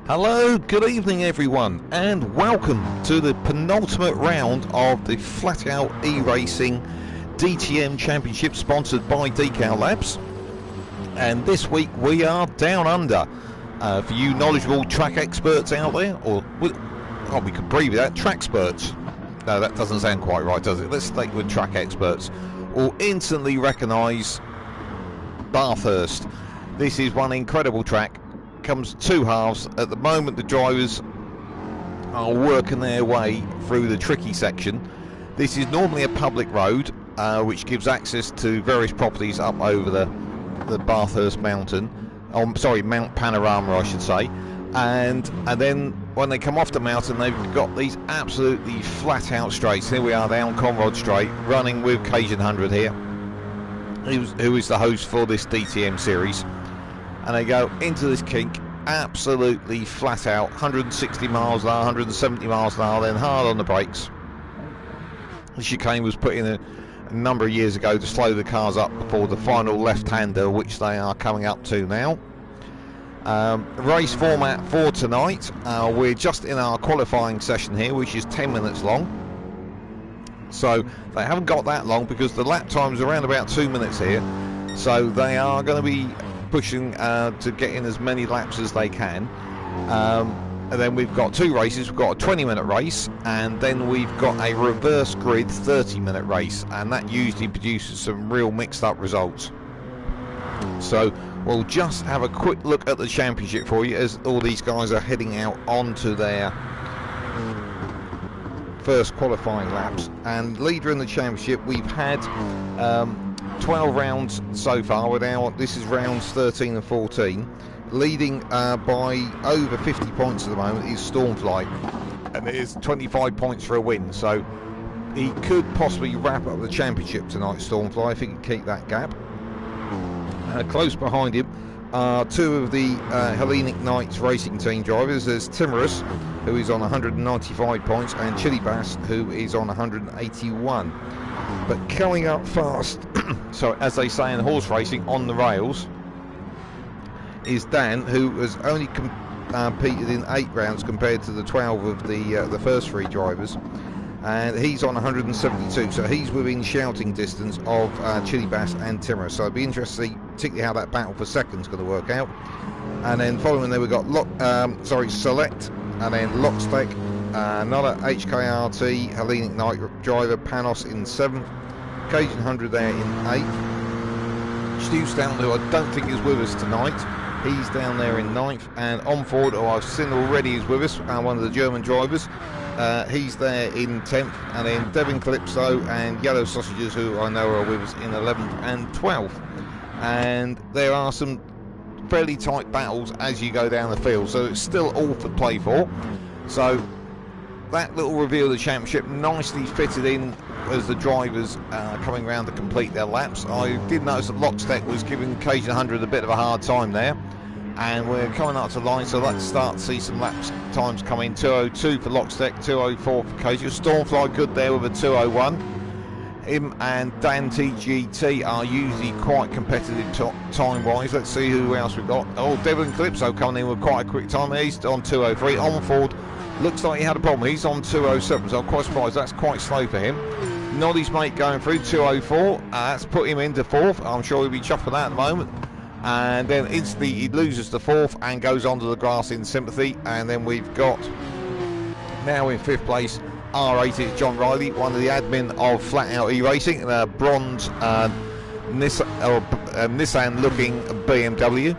Hello, good evening everyone, and welcome to the penultimate round of the Flat Out E-Racing DTM Championship sponsored by Decal Labs. And this week we are down under. For you knowledgeable track experts out there, or we could breathe that, track experts. No, that doesn't sound quite right, does it? Let's stick with track experts. Will instantly recognise Bathurst. This is one incredible track. Comes two halves. At the moment the drivers are working their way through the tricky section. This is normally a public road which gives access to various properties up over the Bathurst mountain. Mount Panorama I should say. And then when they come off the mountain they've got these absolutely flat out straights. Here we are down Conrod Straight running with Cajun 100 here, who is the host for this DTM series. And they go into this kink absolutely flat out, 160 miles an hour, 170 miles an hour, then hard on the brakes. The chicane was put in a number of years ago to slow the cars up before the final left-hander, which they are coming up to now. Race format for tonight, we're just in our qualifying session here, which is 10 minutes long. So they haven't got that long because the lap time is around about 2 minutes here. So they are going to be pushing to get in as many laps as they can. And then we've got two races. We've got a 20-minute race, and then we've got a reverse grid 30-minute race, and that usually produces some real mixed up results. So we'll just have a quick look at the championship for you as all these guys are heading out onto their first qualifying laps. And leader in the championship, we've had 12 rounds so far. This is rounds 13 and 14. Leading by over 50 points at the moment is Stormfly, and it is 25 points for a win. So he could possibly wrap up the championship tonight, Stormfly, if he can keep that gap. Close behind him are two of the Hellenic Knights racing team drivers. There's Timorous, who is on 195 points, and Chili Bass, who is on 181. But coming up fast, so as they say in horse racing, on the rails, is Dan, who has only competed in 8 rounds compared to the 12 of the first 3 drivers, and he's on 172, so he's within shouting distance of Chili Bass and Timorous. So it'd be interesting to see particularly how that battle for second is going to work out. And then following there we've got Select, and then Lockstec, another HKRT Hellenic Knight driver, Panos in 7th, Cajun 100 there in 8th. Stu Stanton, who I don't think is with us tonight, he's down there in 9th, and Onford, who I've seen already is with us, one of the German drivers, he's there in 10th, and then Devin Calypso and Yellow Sausages, who I know are with us in 11th and 12th. And there are some fairly tight battles as you go down the field, so it's still all for play for. So that little reveal of the championship nicely fitted in as the drivers coming around to complete their laps. I did notice that Lockstec was giving Cajun 100 a bit of a hard time there, and we're coming up to line, so let's start to see some laps times come in. 2:02 for Lockstec, 2:04 for Cajun. Stormfly good there with a 2:01. Him and Dan TGT are usually quite competitive time-wise. Let's see who else we've got. Oh, Devin Calypso coming in with quite a quick time. He's on 2:03. Onford looks like he had a problem. He's on 2:07, so I'm quite surprised. That's quite slow for him. Noddy's mate going through 2:04. That's put him into 4th. I'm sure he'll be chuffed for that at the moment. And then instantly he loses the 4th and goes onto the grass in sympathy. And then we've got now in 5th place R80 John Riley, one of the admin of Flat Out E-Racing, and a bronze Nissan looking BMW.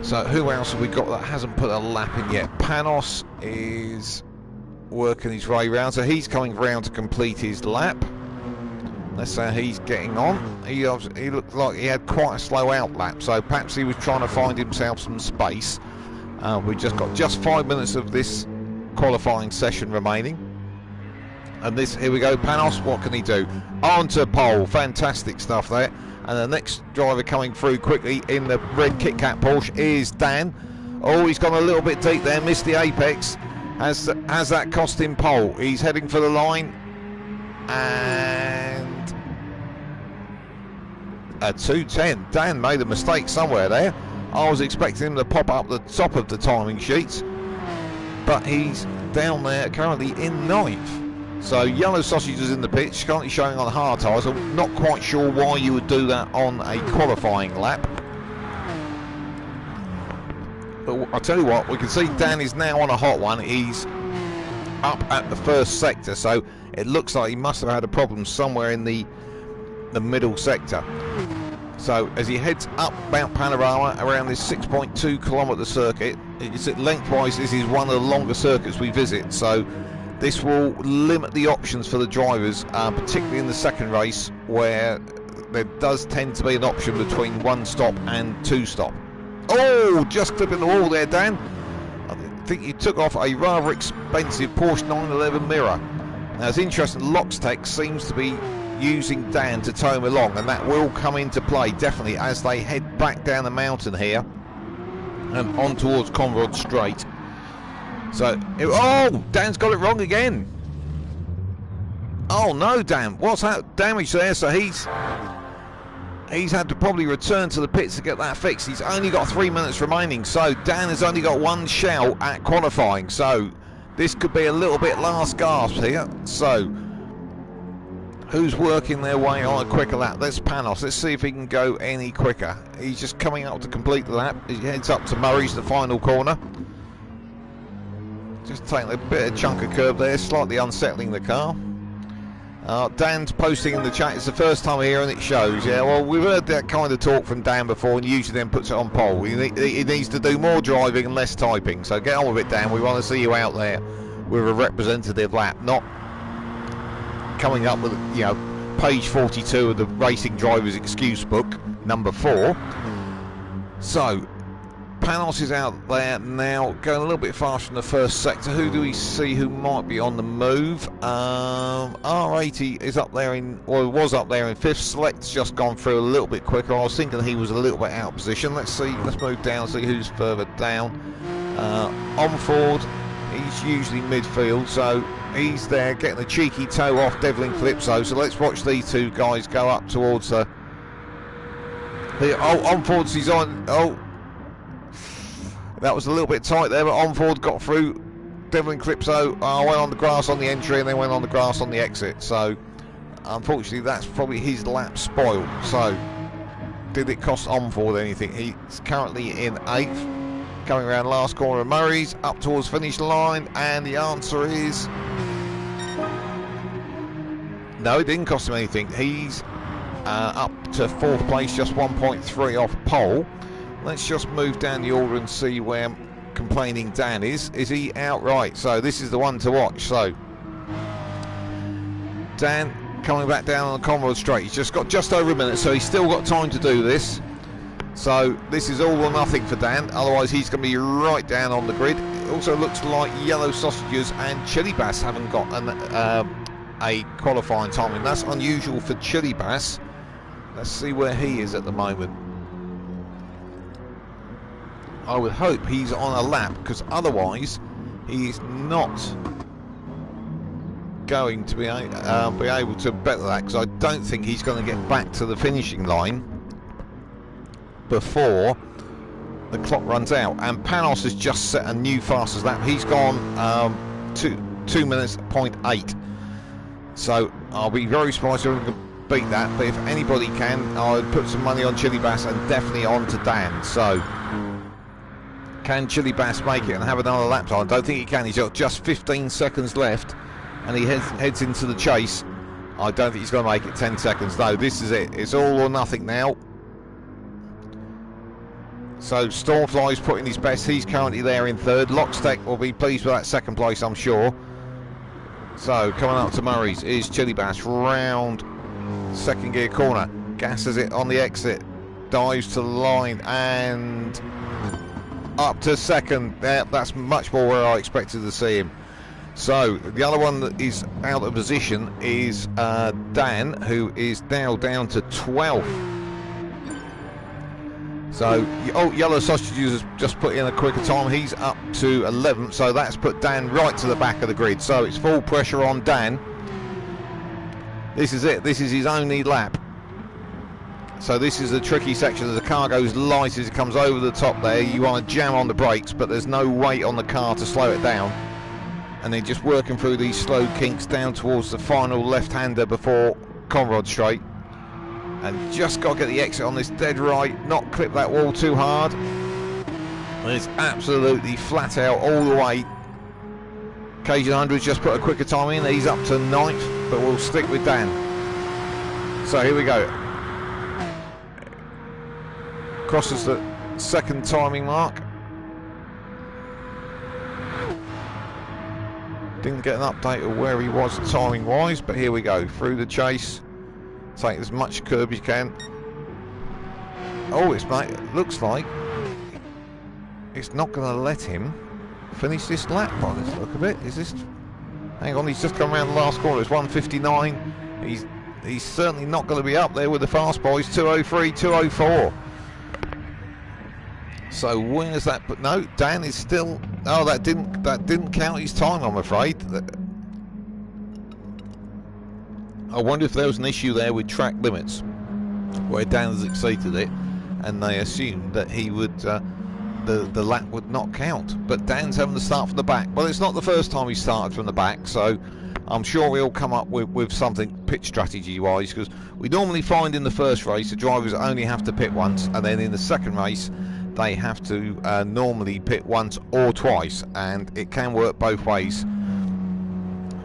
So who else have we got that hasn't put a lap in yet? Panos is working his way round, so he's coming round to complete his lap. Let's say he's getting on. He looked like he had quite a slow out lap, so perhaps he was trying to find himself some space. We've just got 5 minutes of this qualifying session remaining. And here we go, Panos, what can he do? On to pole, fantastic stuff there. And the next driver coming through quickly in the red Kit Kat Porsche is Dan. Oh, he's gone a little bit deep there, missed the apex. Has that cost him pole? He's heading for the line. And a 2:10. Dan made a mistake somewhere there. I was expecting him to pop up the top of the timing sheets, but he's down there currently in 9th. So Yellow Sausages in the pitch, currently showing on hard tyres. I'm not quite sure why you would do that on a qualifying lap. But I'll tell you what, we can see Dan is now on a hot one. He's up at the first sector, so it looks like he must have had a problem somewhere in the middle sector. So as he heads up Mount Panorama around this 6.2 kilometre circuit, lengthwise this is one of the longer circuits we visit, so this will limit the options for the drivers, particularly in the second race, where there does tend to be an option between 1 stop and 2 stop. Oh, just clipping the wall there, Dan. I think you took off a rather expensive Porsche 911 mirror. Now it's interesting, Loxtec seems to be using Dan to tow him along, and that will come into play definitely as they head back down the mountain here and on towards Conrod Straight. So, oh, Dan's got it wrong again. Oh no, Dan, what's that damage there? So he's had to probably return to the pits to get that fixed. He's only got 3 minutes remaining, so Dan has only got 1 shell at qualifying, so this could be a little bit last gasp here. So who's working their way on a quicker lap? That's Panos. Let's see if he can go any quicker. He's just coming up to complete the lap. He heads up to Murray's, the final corner. Just taking a bit of chunk of curb there, slightly unsettling the car. Dan's posting in the chat, it's the first time here and it shows. Yeah, well, we've heard that kind of talk from Dan before, and usually then puts it on pole. He needs to do more driving and less typing, so get on with it, Dan. We want to see you out there with a representative lap, not coming up with, you know, page 42 of the Racing Drivers Excuse Book, number 4. So Panos is out there now, going a little bit faster in the first sector. Who do we see who might be on the move? R80 is up there in, or was up there in 5th. Select's just gone through a little bit quicker. I was thinking he was a little bit out of position. Let's see, let's move down, see who's further down. Onford, he's usually midfield, so he's there getting a cheeky toe off Devlin Calypso. So let's watch these two guys go up towards the Onford's, he's on. Oh, that was a little bit tight there, but Onford got through Devlin Calypso. Went on the grass on the entry and then went on the grass on the exit. So unfortunately that's probably his lap spoiled. So did it cost Onford anything? He's currently in 8th, coming around last corner of Murray's, up towards finish line, and the answer is no, it didn't cost him anything. He's up to 4th place, just 1.3 off pole. Let's just move down the order and see where complaining Dan is. Is he outright? So this is the one to watch. So Dan coming back down on the Conrod Straight. He's just got just over a minute, so he's still got time to do this. So this is all or nothing for Dan. Otherwise he's going to be right down on the grid. It also looks like Yellow Sausages and Chili Bass haven't got a qualifying time, and that's unusual for Chili Bass. Let's see where he is at the moment. I would hope he's on a lap, because otherwise he's not going to be able to better that, because I don't think he's going to get back to the finishing line before the clock runs out. And Panos has just set a new fastest lap. He's gone 2 minutes 0.8. So I'll be very surprised if we can beat that, but if anybody can, I would put some money on Chili Bass and definitely on to Dan. So can Chili Bass make it and have another lap time? I don't think he can. He's got just 15 seconds left and he heads into the chase. I don't think he's going to make it 10 seconds. No, this is it. It's all or nothing now. So Stormfly's putting his best. He's currently there in 3rd. Lockstec will be pleased with that 2nd place, I'm sure. So coming up to Murray's is Chili Bass, round 2nd gear corner. Gasses it on the exit. Dives to the line and up to 2nd. That's much more where I expected to see him. So the other one that is out of position is Dan, who is now down to 12th. So Yellow Sausages has just put in a quicker time. He's up to 11th, so that's put Dan right to the back of the grid. So it's full pressure on Dan. This is it. This is his only lap. So this is a tricky section. As the car goes light as it comes over the top there, you want to jam on the brakes, but there's no weight on the car to slow it down. And then just working through these slow kinks down towards the final left-hander before Conrod Straight. And just got to get the exit on this dead right, not clip that wall too hard. It's absolutely flat out all the way. Cajun 100's just put a quicker time in. He's up to 9th, but we'll stick with Dan. So here we go. Crosses the second timing mark. Didn't get an update of where he was timing wise, but here we go. Through the chase. Take as much curb as you can. Oh, it looks like it's not going to let him finish this lap by this look of it. Is this... Hang on, he's just come around the last corner. It's 1:59. He's certainly not going to be up there with the fast boys. 2:03, 2:04. So where's that? But no, Dan is still... Oh, that didn't count his time, I'm afraid. I wonder if there was an issue there with track limits, where Dan has exceeded it, and they assumed that he would... the lap would not count. But Dan's having to start from the back. Well, it's not the first time he started from the back, so I'm sure we'll come up with something pit strategy wise, because we normally find in the first race the drivers only have to pit once, and then in the second race they have to normally pit once or twice, and it can work both ways.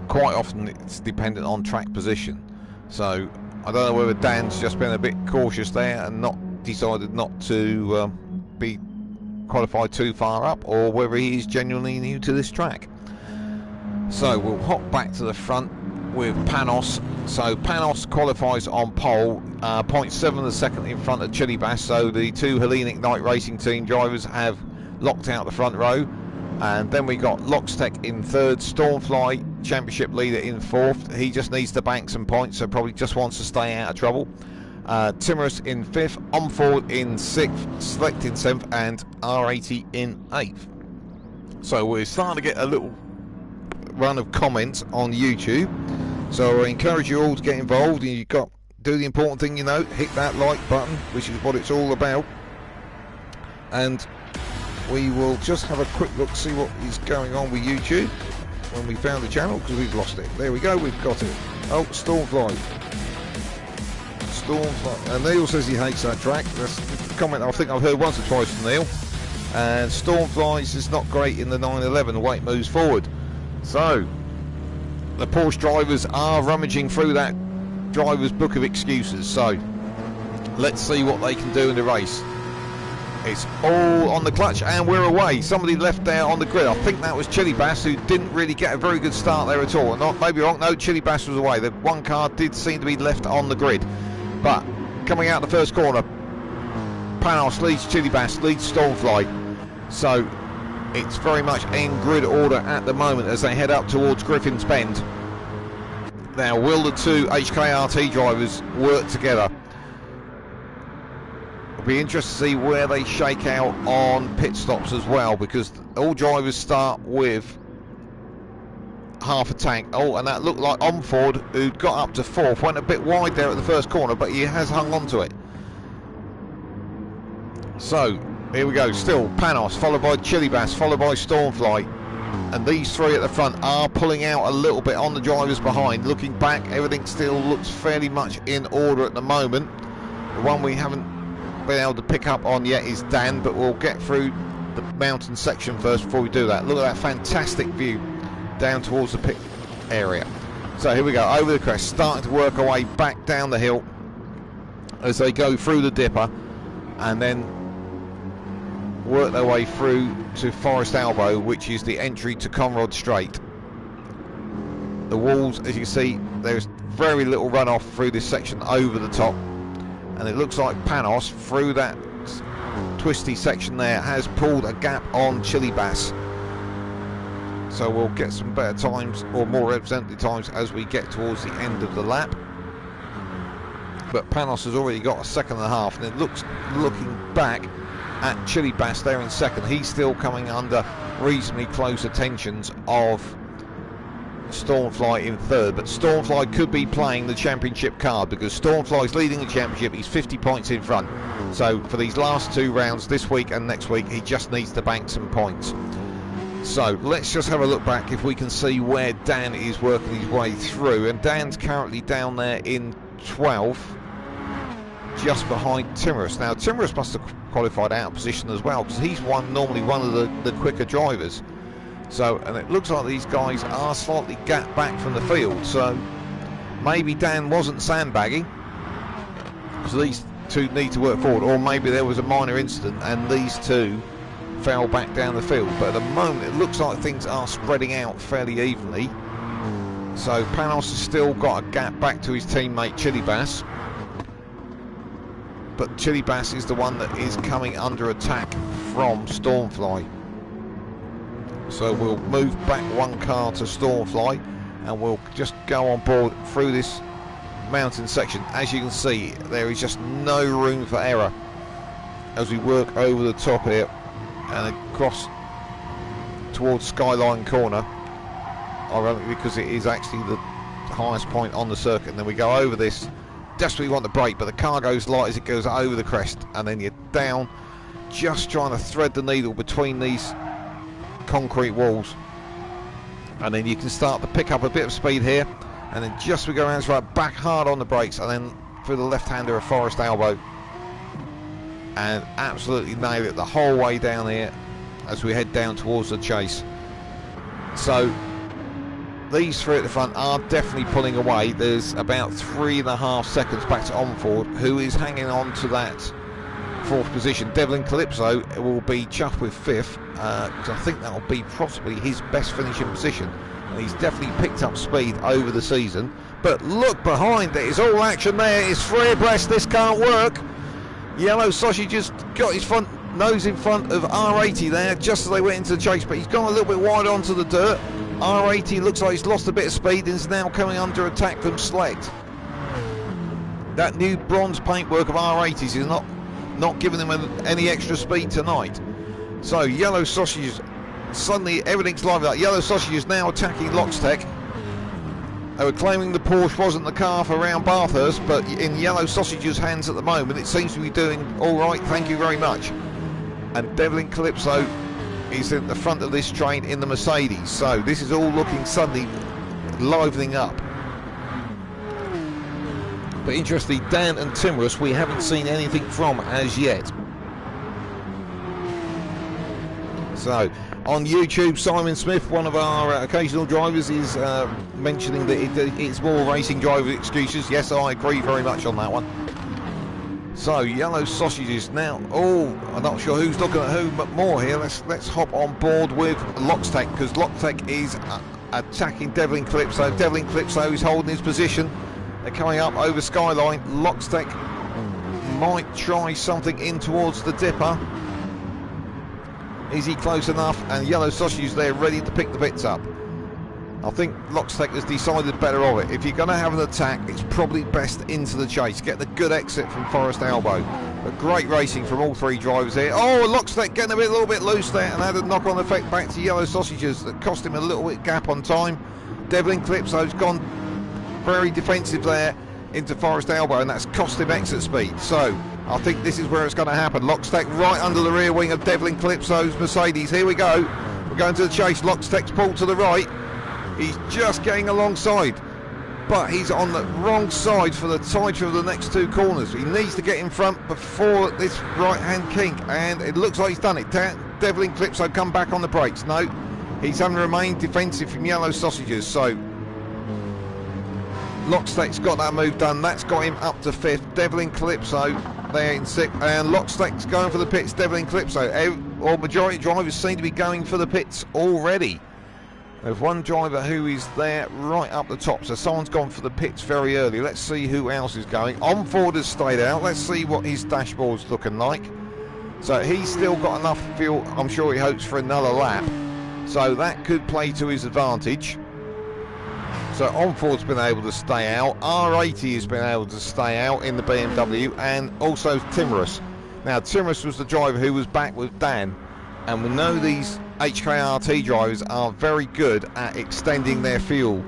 Quite often it's dependent on track position, so I don't know whether Dan's just been a bit cautious there and decided not to be qualified too far up, or whether he is genuinely new to this track. So we'll hop back to the front with Panos. So Panos qualifies on pole, 0.7 of a second in front of Chili Bass. So the two Hellenic Night Racing Team drivers have locked out the front row. And then we got Loxtec in third, Stormfly championship leader in fourth. He just needs to bank some points, so probably just wants to stay out of trouble. Timorous in fifth, Omford in sixth, Select in seventh, and R80 in eighth. So we're starting to get a little run of comments on YouTube, so I encourage you all to get involved, and you've got do the important thing, you know, hit that like button, which is what it's all about. And we will just have a quick look, see what is going on with YouTube when we found the channel, because we've lost it. There we go, we've got it. Oh, Stormfly, and Neil says he hates that track. That's a comment I think I've heard once or twice from Neil. And Stormflies is not great in the 911, the way it moves forward. So the Porsche drivers are rummaging through that driver's book of excuses, so let's see what they can do in the race. It's all on the clutch, and we're away. Somebody left there on the grid. I think that was Chili Bass, who didn't really get a very good start there at all. Not maybe wrong. No, Chili Bass was away. The one car did seem to be left on the grid. But coming out the first corner, Panos leads Chili Bass, leads Stormfly. So it's very much in grid order at the moment as they head up towards Griffin's Bend. Now, will the two HKRT drivers work together? It'll be interesting to see where they shake out on pit stops as well, because all drivers start with half a tank. Oh, and that looked like Omford, who got up to fourth, went a bit wide there at the first corner, but he has hung on to it. So here we go, still Panos, followed by Chili Bass, followed by Stormfly, and these three at the front are pulling out a little bit on the drivers behind. Looking back, everything still looks fairly much in order at the moment. The one we haven't been able to pick up on yet is Dan, but we'll get through the mountain section first before we do that. Look at that fantastic view down towards the pit area. So here we go, over the crest, starting to work our way back down the hill as they go through the dipper, and then work their way through to Forest Elbow, which is the entry to Conrod Straight. The walls, as you can see, there's very little runoff through this section over the top, and it looks like Panos, through that twisty section there, has pulled a gap on Chili Bass. So we'll get some better times, or more representative times, as we get towards the end of the lap. But Panos has already got a second and a half, and it looks, looking back at Chili Bass there in second, he's still coming under reasonably close attentions of Stormfly in third, but Stormfly could be playing the championship card because Stormfly's leading the championship. He's 50 points in front. So for these last 2 rounds, this week and next week, he just needs to bank some points. So let's just have a look back if we can see where Dan is working his way through. And Dan's currently down there in 12th, just behind Timorous. Now Timorous must have qualified out of position as well because he's normally one of the quicker drivers. So, and it looks like these guys are slightly gapped back from the field. So maybe Dan wasn't sandbagging. So these two need to work forward, or maybe there was a minor incident and these two fell back down the field. But at the moment it looks like things are spreading out fairly evenly. So Panos has still got a gap back to his teammate Chili Bass, but Chili Bass is the one that is coming under attack from Stormfly. So we'll move back 1 car to Stormfly and we'll just go on board through this mountain section. As you can see, there is just no room for error as we work over the top here and across towards Skyline Corner, ironically because it is actually the highest point on the circuit. And then we go over this, desperately want to brake, but the car goes light as it goes over the crest, and then you're down just trying to thread the needle between these concrete walls, and then you can start to pick up a bit of speed here, and then just we go around right back hard on the brakes, and then through the left-hander a Forest Elbow, and absolutely nail it the whole way down here as we head down towards the chase. So these three at the front are definitely pulling away. There's about 3.5 seconds back to Onford, who is hanging on to that 4th position. Devlin Calypso will be chuffed with 5th, because I think that will be possibly his best finishing position, and he's definitely picked up speed over the season. But look behind, there is all action there. It's 3 abreast, this can't work. Yellow Sausage just got his front nose in front of R80 there just as they went into the chase, but he's gone a little bit wide onto the dirt. R80 looks like he's lost a bit of speed and is now coming under attack from Select. That new bronze paintwork of R80s is not giving them any extra speed tonight. So Yellow Sausage, suddenly everything's live up. Yellow Sausage is now attacking Loxtec. They were claiming the Porsche wasn't the car for around Bathurst, but in Yellow Sausage's hands at the moment it seems to be doing all right, thank you very much. And Devlin Calypso is at the front of this train in the Mercedes, so this is all looking suddenly livening up. But interestingly, Dan and Timorous we haven't seen anything from as yet. So on YouTube, Simon Smith, one of our occasional drivers, is mentioning that it's more racing driver excuses. Yes, I agree very much on that one. So Yellow Sausage is now, I'm not sure who's looking at who but more here. Let's hop on board with Loxtec, because Loxtec is attacking Devlin Calypso. Devlin Calypso is holding his position. They're coming up over Skyline. Loxtec might try something in towards the dipper. Is he close enough? And Yellow Sausage is there ready to pick the bits up. I think Loxtec has decided better of it. If you're going to have an attack, it's probably best into the chase. Get the good exit from Forest Elbow. But great racing from all 3 drivers here. Oh, Loxtec getting a little bit loose there and had a knock-on effect back to Yellow Sausages that cost him a little bit gap on time. Devlin Calypso's gone very defensive there into Forest Elbow, and that's cost him exit speed. So I think this is where it's going to happen. Loxtec right under the rear wing of Devlin Calypso's Mercedes. Here we go. We're going to the chase. Loxtec's pulled to the right. He's just getting alongside, but he's on the wrong side for the tighter of the next 2 corners. He needs to get in front before this right-hand kink, and it looks like he's done it. Devlin Calypso come back on the brakes. No, he's having to remain defensive from Yellow Sausages. So Loxtec's got that move done. That's got him up to 5th. Devlin Calypso there in 6th, and Loxtec's going for the pits. Devlin Calypso, or majority drivers seem to be going for the pits already. There's one driver who is there right up the top, so someone's gone for the pits very early. Let's see who else is going. Onford has stayed out. Let's see what his dashboard's looking like. So he's still got enough fuel, I'm sure he hopes, for another lap. So that could play to his advantage. So Onford's been able to stay out. R80 has been able to stay out in the BMW, and also Timorous. Now Timorous was the driver who was back with Dan, and we know these HKRT drivers are very good at extending their fuel.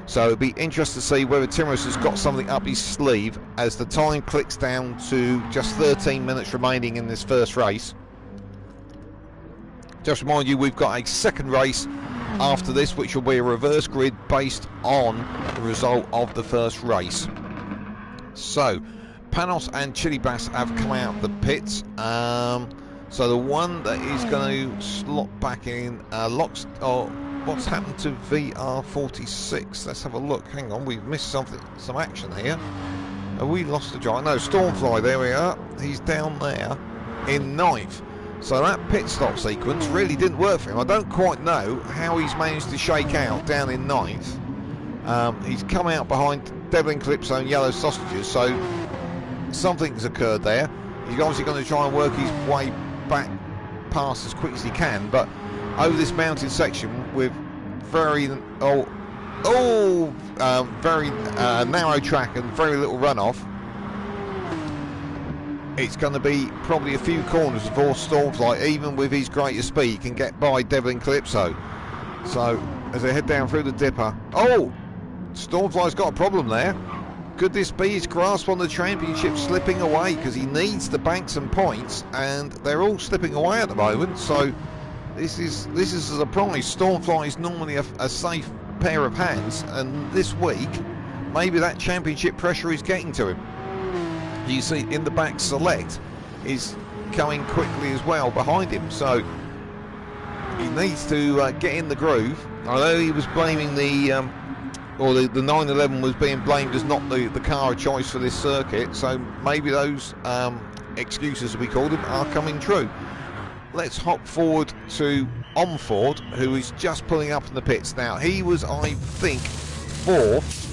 So it'll be interesting to see whether Timorous has got something up his sleeve as the time clicks down to just 13 minutes remaining in this first race. Just remind you, we've got a second race after this, which will be a reverse grid based on the result of the first race. So Panos and Chili Bass have come out of the pits. So the one that is going to slot back in, what's happened to VR46? Let's have a look. Hang on, we've missed some action here. Have we lost the driver? No, Stormfly, there we are. He's down there in 9th. So that pit stop sequence really didn't work for him. I don't quite know how he's managed to shake out down in 9th. He's come out behind Devlin Calypso and Yellow Sausages, so something's occurred there. He's obviously going to try and work his way back past as quick as he can, but over this mountain section with very very narrow track and very little runoff, it's going to be probably a few corners before Stormfly, even with his greater speed, can get by Devlin Calypso. So as they head down through the dipper, Stormfly's got a problem there. Could this be his grasp on the championship slipping away, because he needs to bank some points and they're all slipping away at the moment? So this is a surprise. Stormfly is normally a safe pair of hands, and this week maybe that championship pressure is getting to him. You see in the back, Select is coming quickly as well behind him, so he needs to get in the groove. I know he was blaming the 911 was being blamed as not the car of choice for this circuit, so maybe those excuses, as we call them, are coming true. Let's hop forward to Omford, who is just pulling up in the pits now. He was, I think, 4th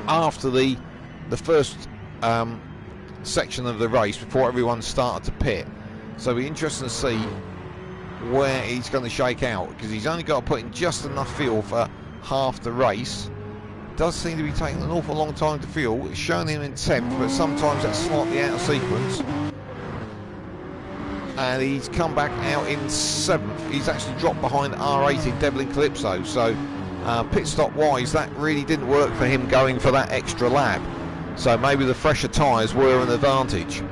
after the first section of the race before everyone started to pit, so it'll be interesting to see where he's going to shake out, because he's only got to put in just enough fuel for half the race. Does seem to be taking an awful long time to fuel. It's showing him in 10th, but sometimes that's slightly out of sequence, and he's come back out in 7th. He's actually dropped behind R18 Devlin Calypso, so pit stop wise that really didn't work for him going for that extra lap. So maybe the fresher tyres were an advantage.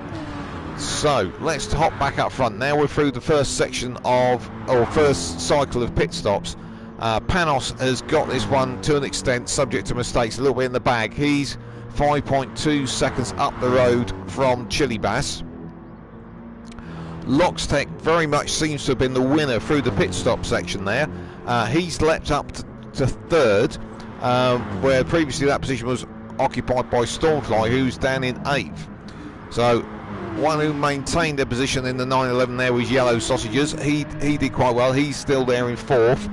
So let's hop back up front. Now we're through the first section first cycle of pit stops. Panos has got this one to an extent, subject to mistakes, a little bit in the bag. He's 5.2 seconds up the road from Chili Bass. Loxtec very much seems to have been the winner through the pit stop section there. He's leapt up to 3rd, where previously that position was occupied by Stormfly, who's down in 8th. So one who maintained their position in the 911 there was Yellow Sausages. He did quite well. He's still there in 4th.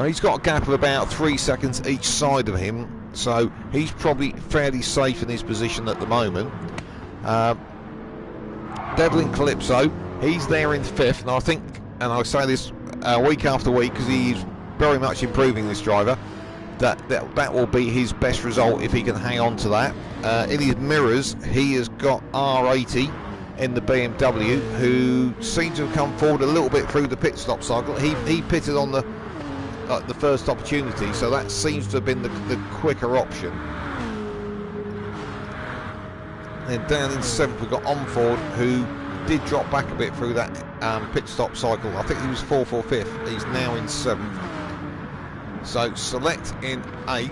He's got a gap of about 3 seconds each side of him, so he's probably fairly safe in his position at the moment. Devlin Calypso, he's there in 5th, and I think, and I say this week after week because he's very much improving, this driver, that will be his best result if he can hang on to that. In his mirrors, he has got R80 in the BMW, who seems to have come forward a little bit through the pit stop cycle. He pitted on the first opportunity, so that seems to have been the quicker option. Then down in 7th we've got Omford, who did drop back a bit through that pit stop cycle. I think he was 4th or 5th. He's now in 7th. So Select in 8th,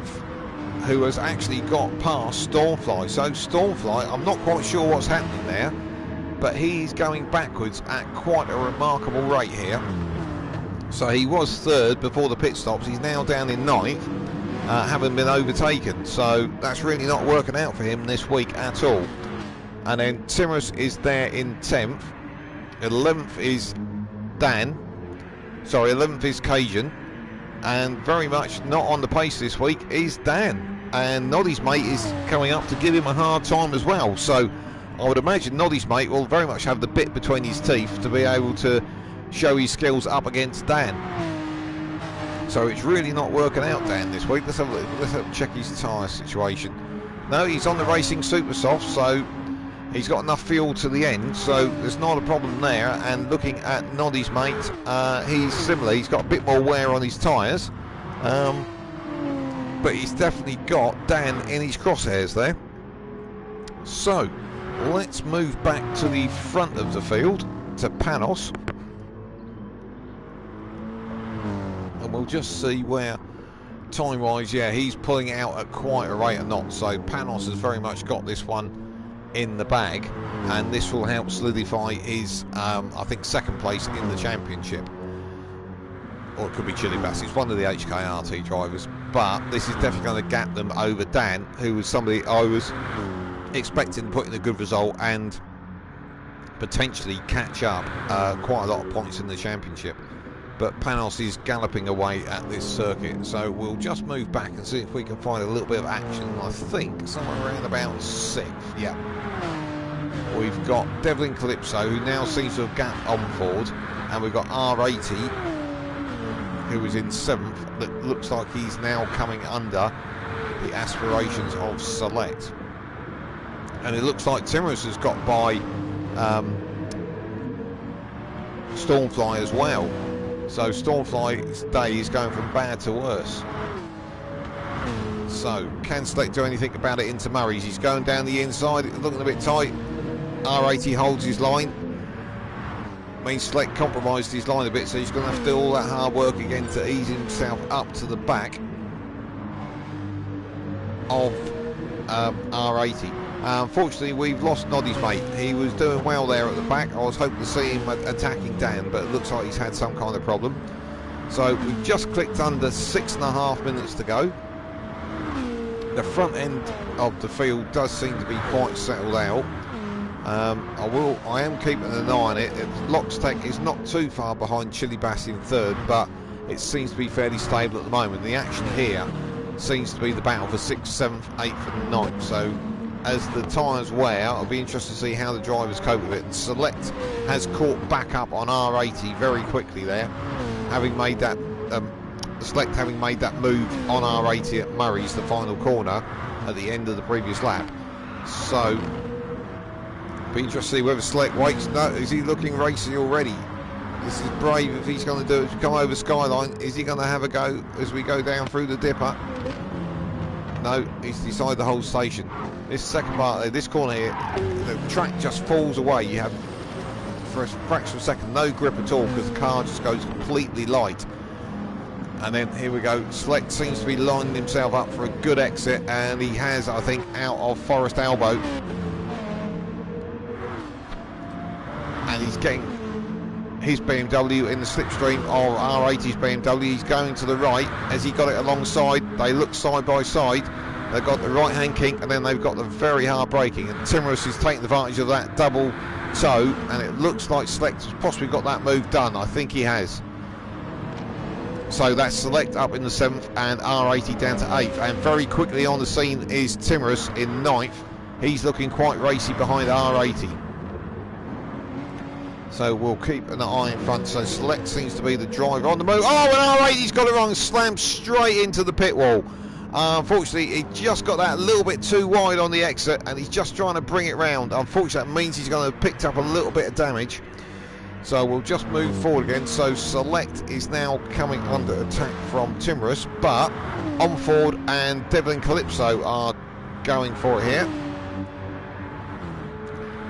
who has actually got past Stormfly. So Stormfly, I'm not quite sure what's happening there, but he's going backwards at quite a remarkable rate here. So he was 3rd before the pit stops. He's now down in 9th, having been overtaken. So that's really not working out for him this week at all. And then Timorous is there in 10th. 11th is Dan. Sorry, 11th is Cajun. And very much not on the pace this week is Dan. And Noddy's mate is coming up to give him a hard time as well. So I would imagine Noddy's mate will very much have the bit between his teeth to be able to show his skills up against Dan. So it's really not working out, Dan, this week. Let's check his tyre situation. No, he's on the Racing Super Soft, so He's got enough fuel to the end, so there's not a problem there. And looking at Noddy's mate, he's similar. He's got a bit more wear on his tyres, but he's definitely got Dan in his crosshairs there. So let's move back to the front of the field, to Panos, and we'll just see where time-wise, yeah, he's pulling out at quite a rate of knots. So Panos has very much got this one in the bag, and this will help solidify his I think second place in the championship, or it could be Chili Bass. It's one of the HKRT drivers, but this is definitely going to gap them over Dan, who was somebody I was expecting to put in a good result and potentially catch up quite a lot of points in the championship. But Panos is galloping away at this circuit, so we'll just move back and see if we can find a little bit of action. I think somewhere around about 6th, yeah. We've got Devlin Calypso, who now seems to have gapped on Ford, and we've got R80, who is in 7th, that looks like he's now coming under the aspirations of Select. And it looks like Timorous has got by Stormfly as well. So Stormfly's day is going from bad to worse. So can Select do anything about it into Murray's? He's going down the inside, looking a bit tight. R80 holds his line. Means Select compromised his line a bit, so he's going to have to do all that hard work again to ease himself up to the back of R80. Unfortunately, we've lost Noddy's mate. He was doing well there at the back. I was hoping to see him attacking Dan, but it looks like he's had some kind of problem. So we've just clicked under 6.5 minutes to go. The front end of the field does seem to be quite settled out. I am keeping an eye on it. Lockstech is not too far behind Chili Bass in 3rd, but it seems to be fairly stable at the moment. The action here seems to be the battle for 6th, 7th, 8th and 9th. So as the tyres wear, I'll be interested to see how the drivers cope with it. And Select has caught back up on R80 very quickly there, having made that Select having made that move on R80 at Murray's, the final corner at the end of the previous lap. So be interested to see whether Select waits. No, is he looking racy already? This is brave if he's going to do it. To come over Skyline, is he going to have a go as we go down through the dipper? No, he's decided the whole station. This second part, this corner here, the track just falls away. You have, for a fraction of a second, no grip at all because the car just goes completely light. And then here we go. Select seems to be lining himself up for a good exit, and he has, I think, out of Forest Elbow. And he's getting his BMW in the slipstream of R80's BMW. He's going to the right as he got it alongside. They look side by side. They've got the right hand kink, and then they've got the very hard braking, and Timorous is taking advantage of that double toe, and it looks like Select has possibly got that move done. I think he has. So that's Select up in the 7th and R80 down to 8th, and very quickly on the scene is Timorous in 9th. He's looking quite racy behind R80. So we'll keep an eye in front. So Select seems to be the driver on the move. Oh, and R80's got it wrong, slammed straight into the pit wall. Unfortunately, he just got that a little bit too wide on the exit, and he's just trying to bring it round. Unfortunately, that means he's going to have picked up a little bit of damage. So we'll just move forward again. So Select is now coming under attack from Timorous, but Onford and Devlin Calypso are going for it here.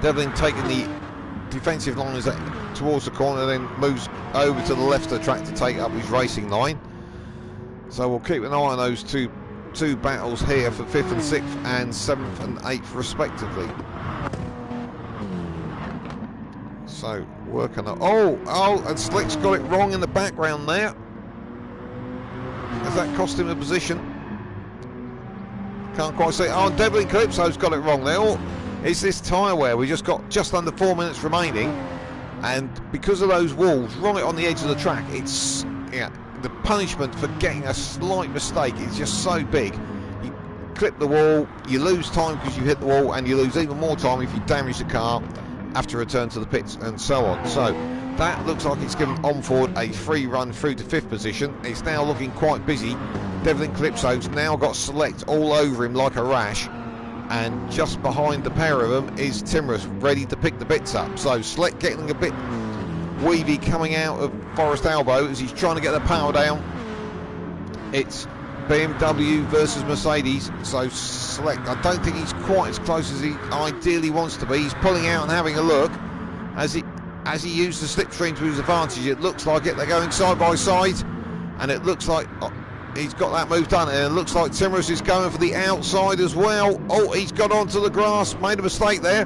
Devlin taking the defensive line towards the corner, then moves over to the left of the track to take up his racing line. So we'll keep an eye on those two battles here for 5th and 6th and 7th and 8th respectively. So working on, oh, and Slick's got it wrong in the background there. Has that cost him a position? Can't quite see. Oh, Devlin Calypso's got it wrong there. Oh, it's this tyre wear. We just got just under 4 minutes remaining, and because of those walls right on the edge of the track, it's the punishment for getting a slight mistake is just so big. You clip the wall, you lose time because you hit the wall, and you lose even more time if you damage the car after return to the pits and so on. So that looks like it's given Onford a free run through to 5th position. It's now looking quite busy. Devlin Calypso's now got Select all over him like a rash. And just behind the pair of them is Timorous, ready to pick the bits up. So Select getting a bit weavy coming out of Forest Elbow as he's trying to get the power down. It's BMW versus Mercedes, so Select, I don't think he's quite as close as he ideally wants to be. He's pulling out and having a look as he used the slipstream to his advantage. It looks like it, they're going side by side, and it looks like he's got that move done, and it looks like Timorous is going for the outside as well. Oh, he's got onto the grass, made a mistake there.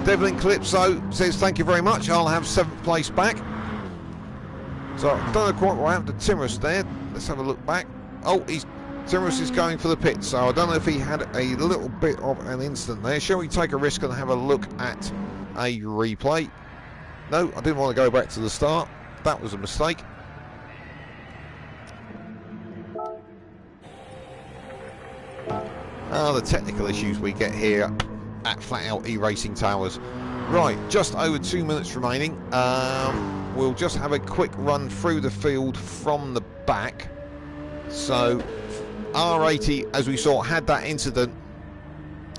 Devlin Calypso says thank you very much, I'll have 7th place back. So I don't know quite what happened to Timorous there. Let's have a look back. Oh, Timorous is going for the pit, so I don't know if he had a little bit of an incident there. Shall we take a risk and have a look at a replay? No, I didn't want to go back to the start. That was a mistake. The technical issues we get here at Flat Out E-Racing Towers. Right, just over 2 minutes remaining. We'll just have a quick run through the field from the back. So R80, as we saw, had that incident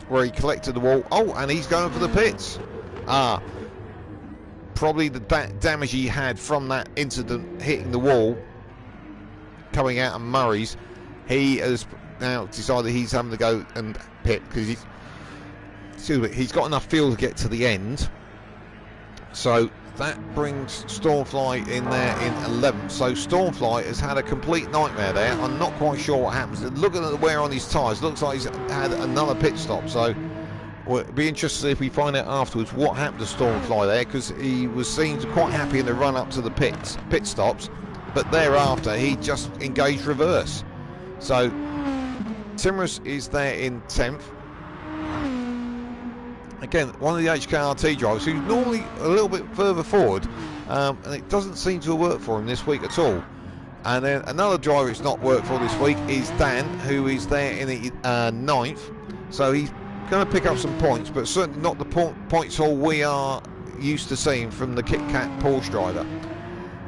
where he collected the wall. Oh, and he's going for the pits. Probably the damage he had from that incident hitting the wall coming out of Murray's. He has now decided he's having to go and pit because he's got enough fuel to get to the end. So that brings Stormfly in there in 11th. So Stormfly has had a complete nightmare there. I'm not quite sure what happens. Looking at the wear on his tyres, looks like he's had another pit stop. So we'll be interested to see if we find out afterwards what happened to Stormfly there, because he was seen quite happy in the run up to the pit stops, but thereafter he just engaged reverse. So Timorous is there in 10th. Again, one of the HKRT drivers who's normally a little bit further forward, and it doesn't seem to have worked for him this week at all. And then another driver it's not worked for this week is Dan, who is there in the 9th. So he's going to pick up some points, but certainly not the points haul we are used to seeing from the Kit Kat Porsche driver.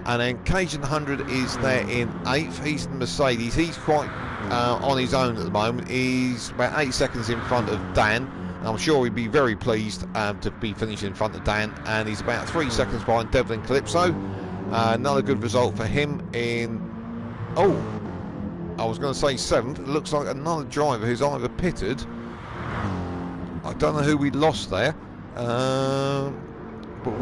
And then Cajun 100 is there in 8th. He's in Mercedes. He's quite on his own at the moment. He's about 8 seconds in front of Dan. I'm sure he'd be very pleased to be finishing in front of Dan, and he's about 3 seconds behind Devlin Calypso. Another good result for him in, I was going to say 7th. It looks like another driver who's either pitted. I don't know who we lost there, but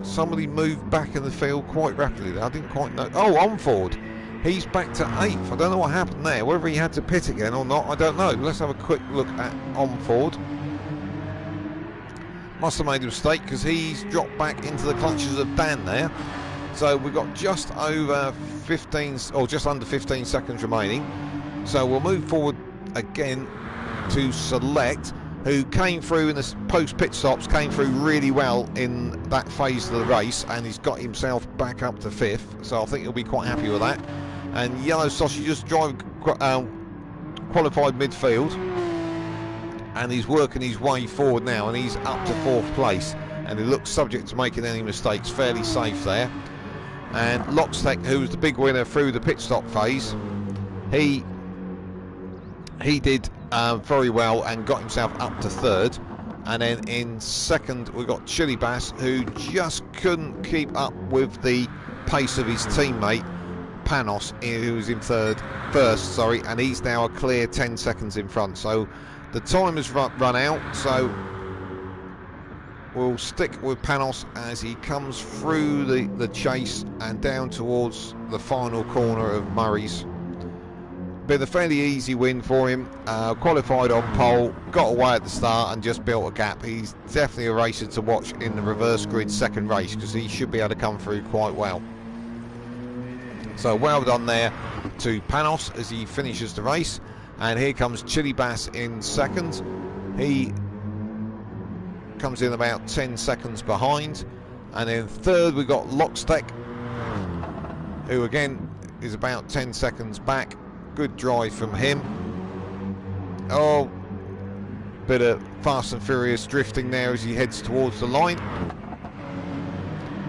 somebody moved back in the field quite rapidly there. I didn't quite know. Oh, Onford. He's back to 8th. I don't know what happened there. Whether he had to pit again or not, I don't know. Let's have a quick look at Onford. Must have made a mistake because he's dropped back into the clutches of Dan there. So we've got just over 15, or just under 15 seconds remaining. So we'll move forward again to Select, who came through in the post-pit stops, came through really well in that phase of the race, and he's got himself back up to 5th. So I think he'll be quite happy with that. And Yellow Sausages drive qualified midfield, and he's working his way forward now, and he's up to 4th place, and he looks subject to making any mistakes, fairly safe there. And Lockstech, who was the big winner through the pit stop phase, he did very well and got himself up to 3rd. And then in 2nd we've got Chili Bass, who just couldn't keep up with the pace of his teammate Panos, who was in first, and he's now a clear 10 seconds in front. So the time has run out, so we'll stick with Panos as he comes through the chase and down towards the final corner of Murray's. Been a fairly easy win for him. Qualified on pole, got away at the start and just built a gap. He's definitely a racer to watch in the reverse grid second race, because he should be able to come through quite well. So well done there to Panos as he finishes the race. And here comes Chili Bass in 2nd. He comes in about 10 seconds behind. And in 3rd we've got Lockstech, who again is about 10 seconds back. Good drive from him. Oh, bit of Fast and Furious drifting there as he heads towards the line.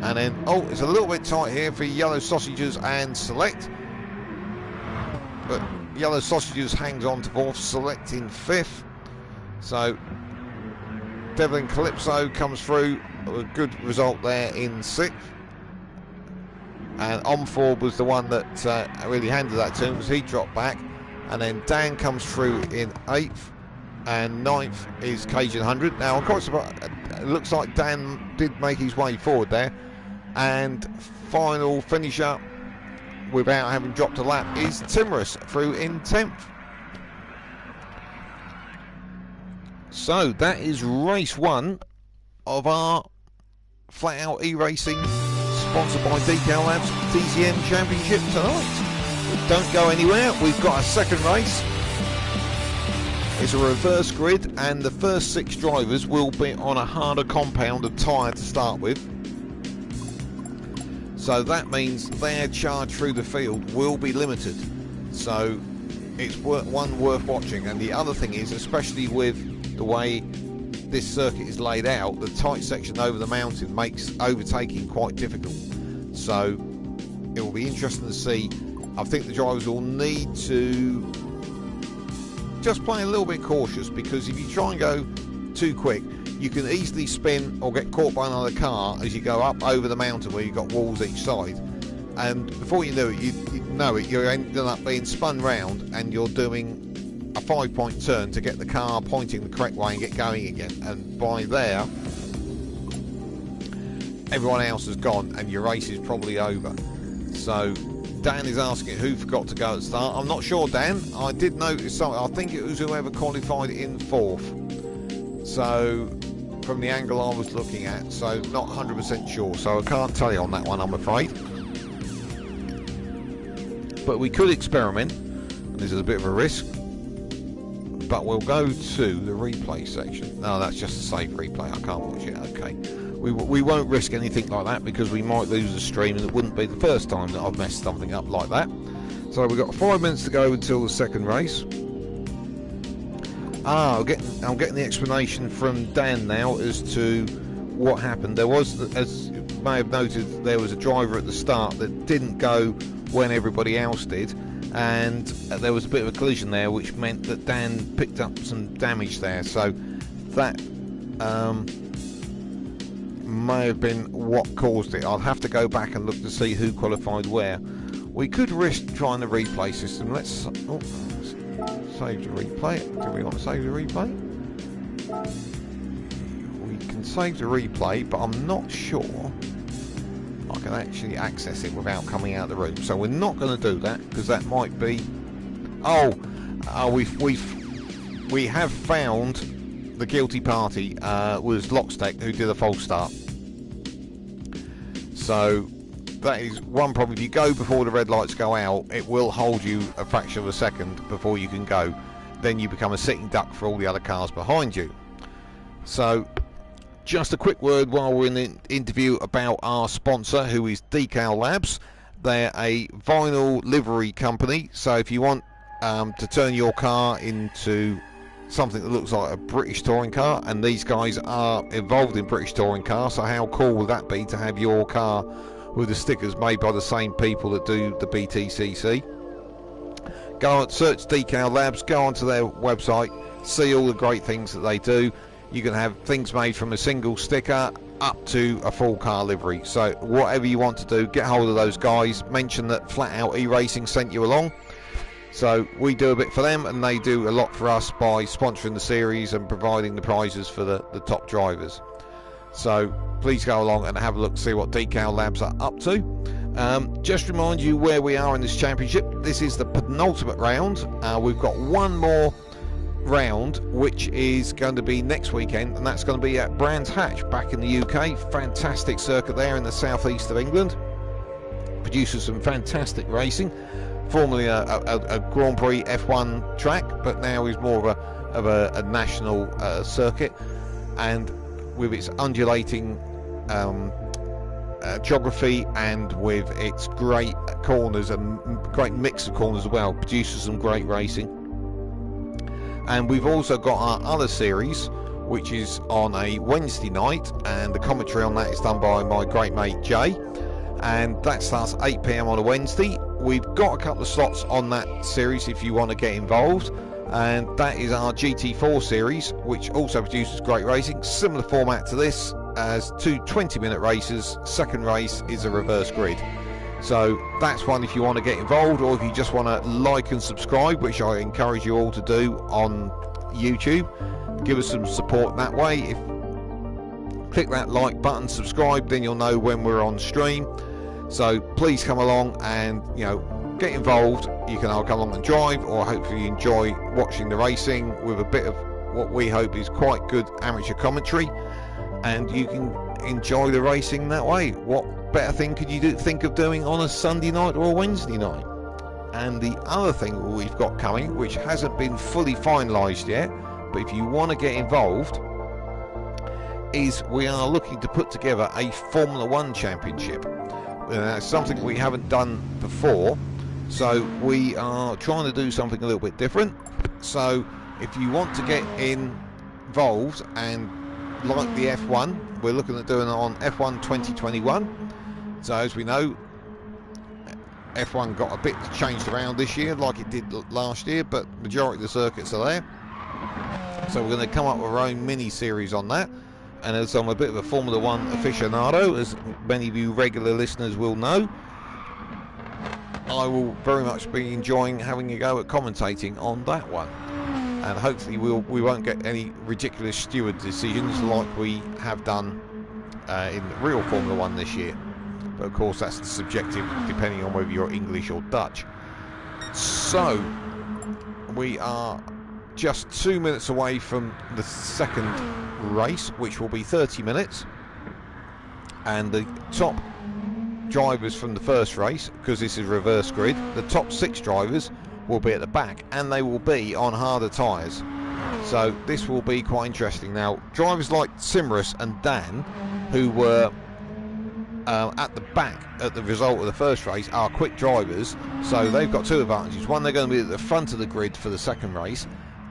And then, it's a little bit tight here for Yellow Sausages and Select. But Yellow Sausages hangs on to 4th, Select in 5th. So Devlin Calypso comes through, a good result there in 6th. And Omford was the one that really handed that to him, because he dropped back. And then Dan comes through in 8th, and 9th is Cajun 100. Now, of course, it looks like Dan did make his way forward there. And final finisher, without having dropped a lap, is Timorous through in 10th. So that is race 1 of our Flat Out E-Racing, sponsored by Decal Labs, DTM Championship tonight. Don't go anywhere, we've got a second race. It's a reverse grid, and the first 6 drivers will be on a harder compound of tyre to start with. So that means their charge through the field will be limited. So it's one worth watching. And the other thing is, especially with the way this circuit is laid out, the tight section over the mountain makes overtaking quite difficult. So it will be interesting to see. I think the drivers will need to just play a little bit cautious, because if you try and go too quick, you can easily spin or get caught by another car as you go up over the mountain where you've got walls each side, and before you know it, you're ending up being spun round, and you're doing a 5-point turn to get the car pointing the correct way and get going again, and by there everyone else has gone and your race is probably over. So Dan is asking who forgot to go at the start. I'm not sure, Dan. I did notice something. I think it was whoever qualified in 4th. So from the angle I was looking at, so not 100% sure. So I can't tell you on that one, I'm afraid. But we could experiment. This is a bit of a risk. But we'll go to the replay section. No, that's just a save replay. I can't watch it. Okay. We won't risk anything like that, because we might lose the stream, and it wouldn't be the first time that I've messed something up like that. So we've got 5 minutes to go until the second race. I'm getting the explanation from Dan now as to what happened. There was, as you may have noted, there was a driver at the start that didn't go when everybody else did, and there was a bit of a collision there, which meant that Dan picked up some damage there. So that may have been what caused it. I'll have to go back and look to see who qualified where. We could risk trying the replay system. Let's save the replay. Do we want to save the replay? We can save the replay, but I'm not sure I can actually access it without coming out of the room. So we're not going to do that, because that might be... we have found the guilty party. Was Lockstech, who did a false start. So that is one problem. If you go before the red lights go out, it will hold you a fraction of a second before you can go. Then you become a sitting duck for all the other cars behind you. So just a quick word while we're in the interview about our sponsor, who is Decal Labs. They're a vinyl livery company, so if you want to turn your car into something that looks like a British touring car, and these guys are involved in British touring cars, so how cool would that be to have your car with the stickers made by the same people that do the BTCC? Go and search Decal Labs, go onto their website, see all the great things that they do. You can have things made from a single sticker up to a full car livery. So whatever you want to do, get hold of those guys, mention that Flat Out E-Racing sent you along. So we do a bit for them, and they do a lot for us by sponsoring the series and providing the prizes for the top drivers. So please go along and have a look to see what Decal Labs are up to. Just remind you where we are in this championship. This is the penultimate round. We've got one more round, which is going to be next weekend, and that's going to be at Brands Hatch back in the UK. Fantastic circuit there in the southeast of England. Produces some fantastic racing. Formerly a Grand Prix F1 track, but now is more of a national circuit, and with its undulating geography and with its great corners and great mix of corners as well, produces some great racing. And we've also got our other series, which is on a Wednesday night, and the commentary on that is done by my great mate Jay, and that starts 8 PM on a Wednesday. We've got a couple of slots on that series if you want to get involved. and that is our GT4 series, which also produces great racing. Similar format to this, as 2 20-minute races. Second race is a reverse grid. So that's one if you want to get involved, or if you just want to like and subscribe, which I encourage you all to do on YouTube. Give us some support that way. If click that like button, subscribe, then you'll know when we're on stream. So please come along and, you know, get involved. You can all come along and drive, or hopefully you enjoy watching the racing with a bit of what we hope is quite good amateur commentary, and you can enjoy the racing that way. What better thing could you think of doing on a Sunday night or a Wednesday night? And the other thing we've got coming, which hasn't been fully finalised yet, but if you want to get involved, is we are looking to put together a Formula 1 championship. That's something we haven't done before, so we are trying to do something a little bit different. So if you want to get involved and like the F1, we're looking at doing it on F1 2021. So as we know, F1 got a bit changed around this year like it did last year, but majority of the circuits are there. So we're going to come up with our own mini series on that. And as I'm a bit of a Formula 1 aficionado, as many of you regular listeners will know, I will very much be enjoying having a go at commentating on that one. And hopefully we won't get any ridiculous steward decisions like we have done in real Formula 1 this year. But of course that's subjective depending on whether you're English or Dutch. So we are just 2 minutes away from the second race, which will be 30 minutes, and the top drivers from the first race, because this is reverse grid, the top 6 drivers will be at the back, and they will be on harder tyres. So this will be quite interesting. Now, drivers like Simrus and Dan, who were at the back at the result of the first race, are quick drivers, so they've got 2 advantages. One, they're going to be at the front of the grid for the second race,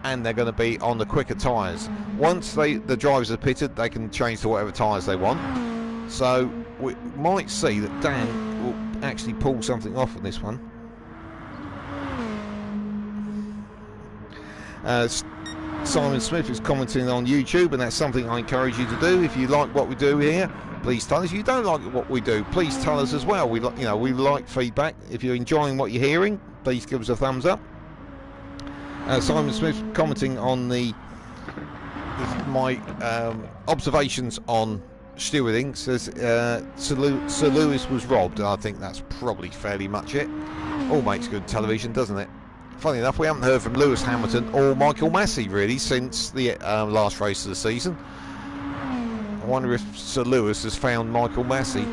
and they're going to be on the quicker tyres. Once the drivers are pitted, they can change to whatever tyres they want. So we might see that Dan will actually pull something off in this one. Simon Smith is commenting on YouTube, and that's something I encourage you to do. If you like what we do here, please tell us. If you don't like what we do, please tell us as well. We like feedback. If you're enjoying what you're hearing, please give us a thumbs up. Simon Smith commenting on my observations on stewarding, says Sir Lewis was robbed, and I think that's probably fairly much it. All makes good television, doesn't it? Funny enough, we haven't heard from Lewis Hamilton or Michael Massey really since the last race of the season. I wonder if Sir Lewis has found Michael Massey.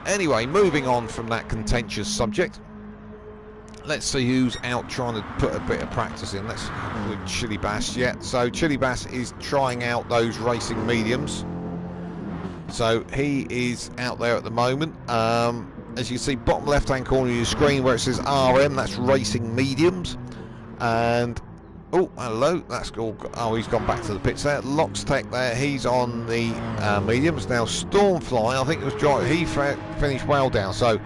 Anyway, moving on from that contentious subject, let's see who's out trying to put a bit of practice in. Let's with Chili Bass yet. So Chili Bass is trying out those racing mediums. So he is out there at the moment. As you can see, bottom left-hand corner of your screen where it says RM, that's racing mediums. And oh, hello, that's all. Oh, he's gone back to the pits there. Lox Tech there, he's on the mediums. Now Stormfly, I think it was dry. He finished well down. So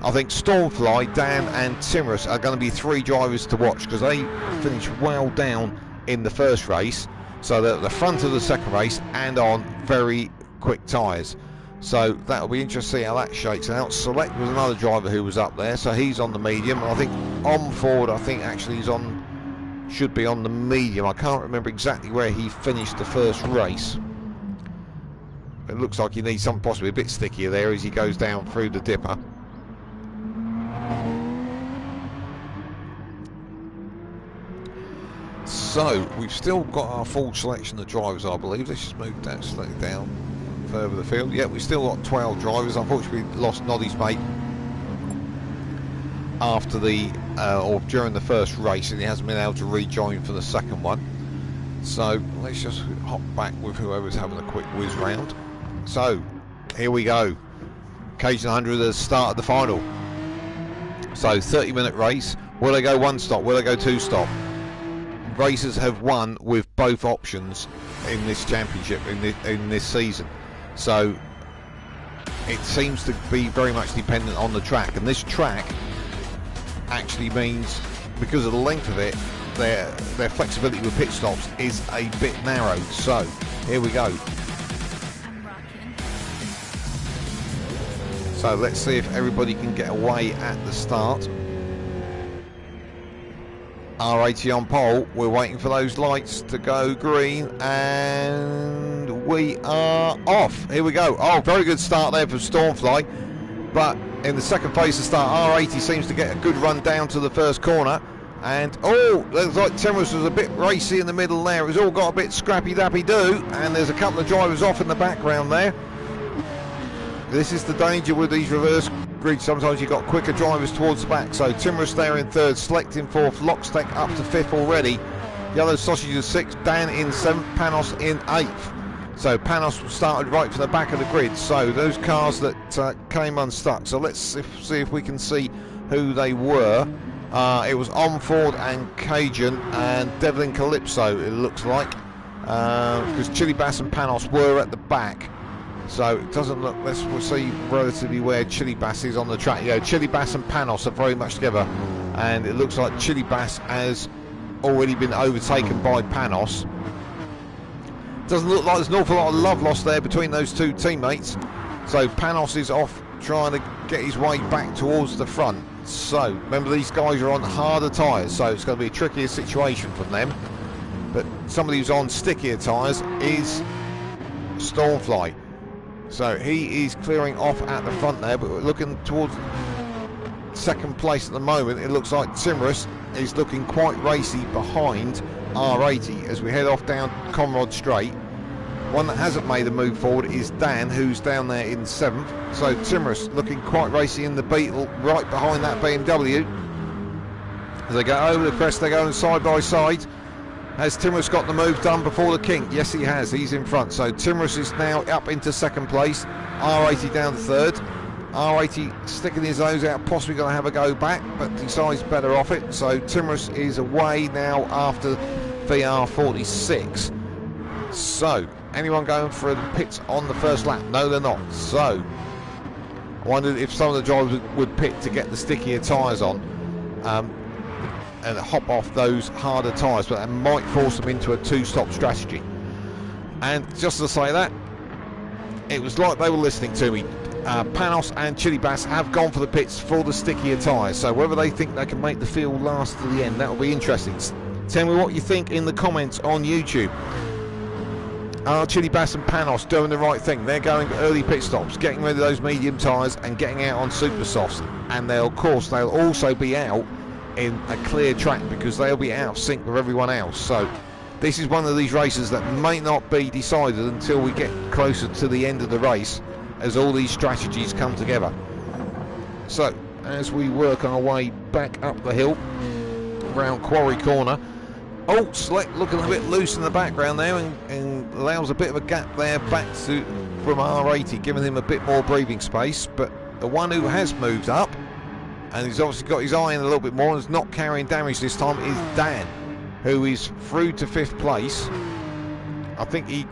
I think Stormfly, Dan and Timorous are going to be 3 drivers to watch, because they finished well down in the first race, so they're at the front of the second race and on very quick tyres. So that'll be interesting to see how that shakes out. Select was another driver who was up there, so he's on the medium. And I think on Ford, I think actually should be on the medium. I can't remember exactly where he finished the first race. It looks like he needs something possibly a bit stickier there as he goes down through the dipper. So we've still got our full selection of drivers, I believe. Let's just move that slightly down further the field. Yeah, we've still got 12 drivers. Unfortunately, we lost Noddy's mate after or during the first race, and he hasn't been able to rejoin for the second one. So let's just hop back with whoever's having a quick whiz round. So here we go. Cajun 100 at the start of the final. So 30-minute race. Will they go 1 stop? Will they go 2 stop? Racers have won with both options in this championship, in this season. So it seems to be very much dependent on the track, and this track actually means because of the length of it, their flexibility with pit stops is a bit narrow. So here we go. So let's see if everybody can get away at the start. R80 on pole. We're waiting for those lights to go green, and we are off. Here we go. Oh, very good start there from Stormfly, but in the second phase of start, R80 seems to get a good run down to the first corner, and oh, looks like Timorous was a bit racy in the middle there. It's all got a bit scrappy-dappy-do, and there's a couple of drivers off in the background there. This is the danger with these reverse grids. Sometimes you've got quicker drivers towards the back. So Timorous there in third, Select in fourth, Lockstack up to fifth already. Yellow Sausage is sixth, Dan in seventh, Panos in eighth. So Panos started right from the back of the grid. So those cars that came unstuck. So let's see if we can see who they were. It was Onford and Cajun and Devlin Calypso, it looks like. Because Chili Bass and Panos were at the back. So it doesn't look, we'll see relatively where Chili Bass is on the track. Yeah, Chili Bass and Panos are very much together, and it looks like Chili Bass has already been overtaken by Panos. Doesn't look like there's an awful lot of love lost there between those two teammates. So Panos is off trying to get his way back towards the front. So remember, these guys are on harder tyres, so it's going to be a trickier situation from them. But somebody who's on stickier tyres is Stormfly. So he is clearing off at the front there, but we're looking towards second place at the moment. It looks like Timorous is looking quite racy behind R80 as we head off down Conrod Straight. One that hasn't made a move forward is Dan, who's down there in seventh. So Timorous looking quite racy in the Beetle, right behind that BMW. As they go over the crest, they're going side by side. Has Timorous got the move done before the King? Yes, he has. He's in front. So Timorous is now up into second place. R80 down to third. R80 sticking his nose out, possibly going to have a go back, but decides better off it. So Timorous is away now after VR46. So, anyone going for the pits on the first lap? No, they're not. So, I wondered if some of the drivers would pit to get the stickier tyres on. And hop off those harder tyres, but that might force them into a two-stop strategy. And just to say that, it was like they were listening to me. Panos and Chili Bass have gone for the pits for the stickier tyres, so whether they think they can make the field last to the end, that will be interesting. Tell me what you think in the comments on YouTube. Are Chili Bass and Panos doing the right thing? They're going early pit stops, getting rid of those medium tyres and getting out on super softs, and they'll also be out in a clear track because they'll be out of sync with everyone else. So this is one of these races that may not be decided until we get closer to the end of the race, as all these strategies come together. So as we work our way back up the hill around Quarry Corner, oh, Select looking a bit loose in the background there, and allows a bit of a gap there back to from R80, giving him a bit more breathing space. But the one who has moved up, and he's obviously got his eye in a little bit more and is not carrying damage this time, is Dan, who is through to fifth place. I think he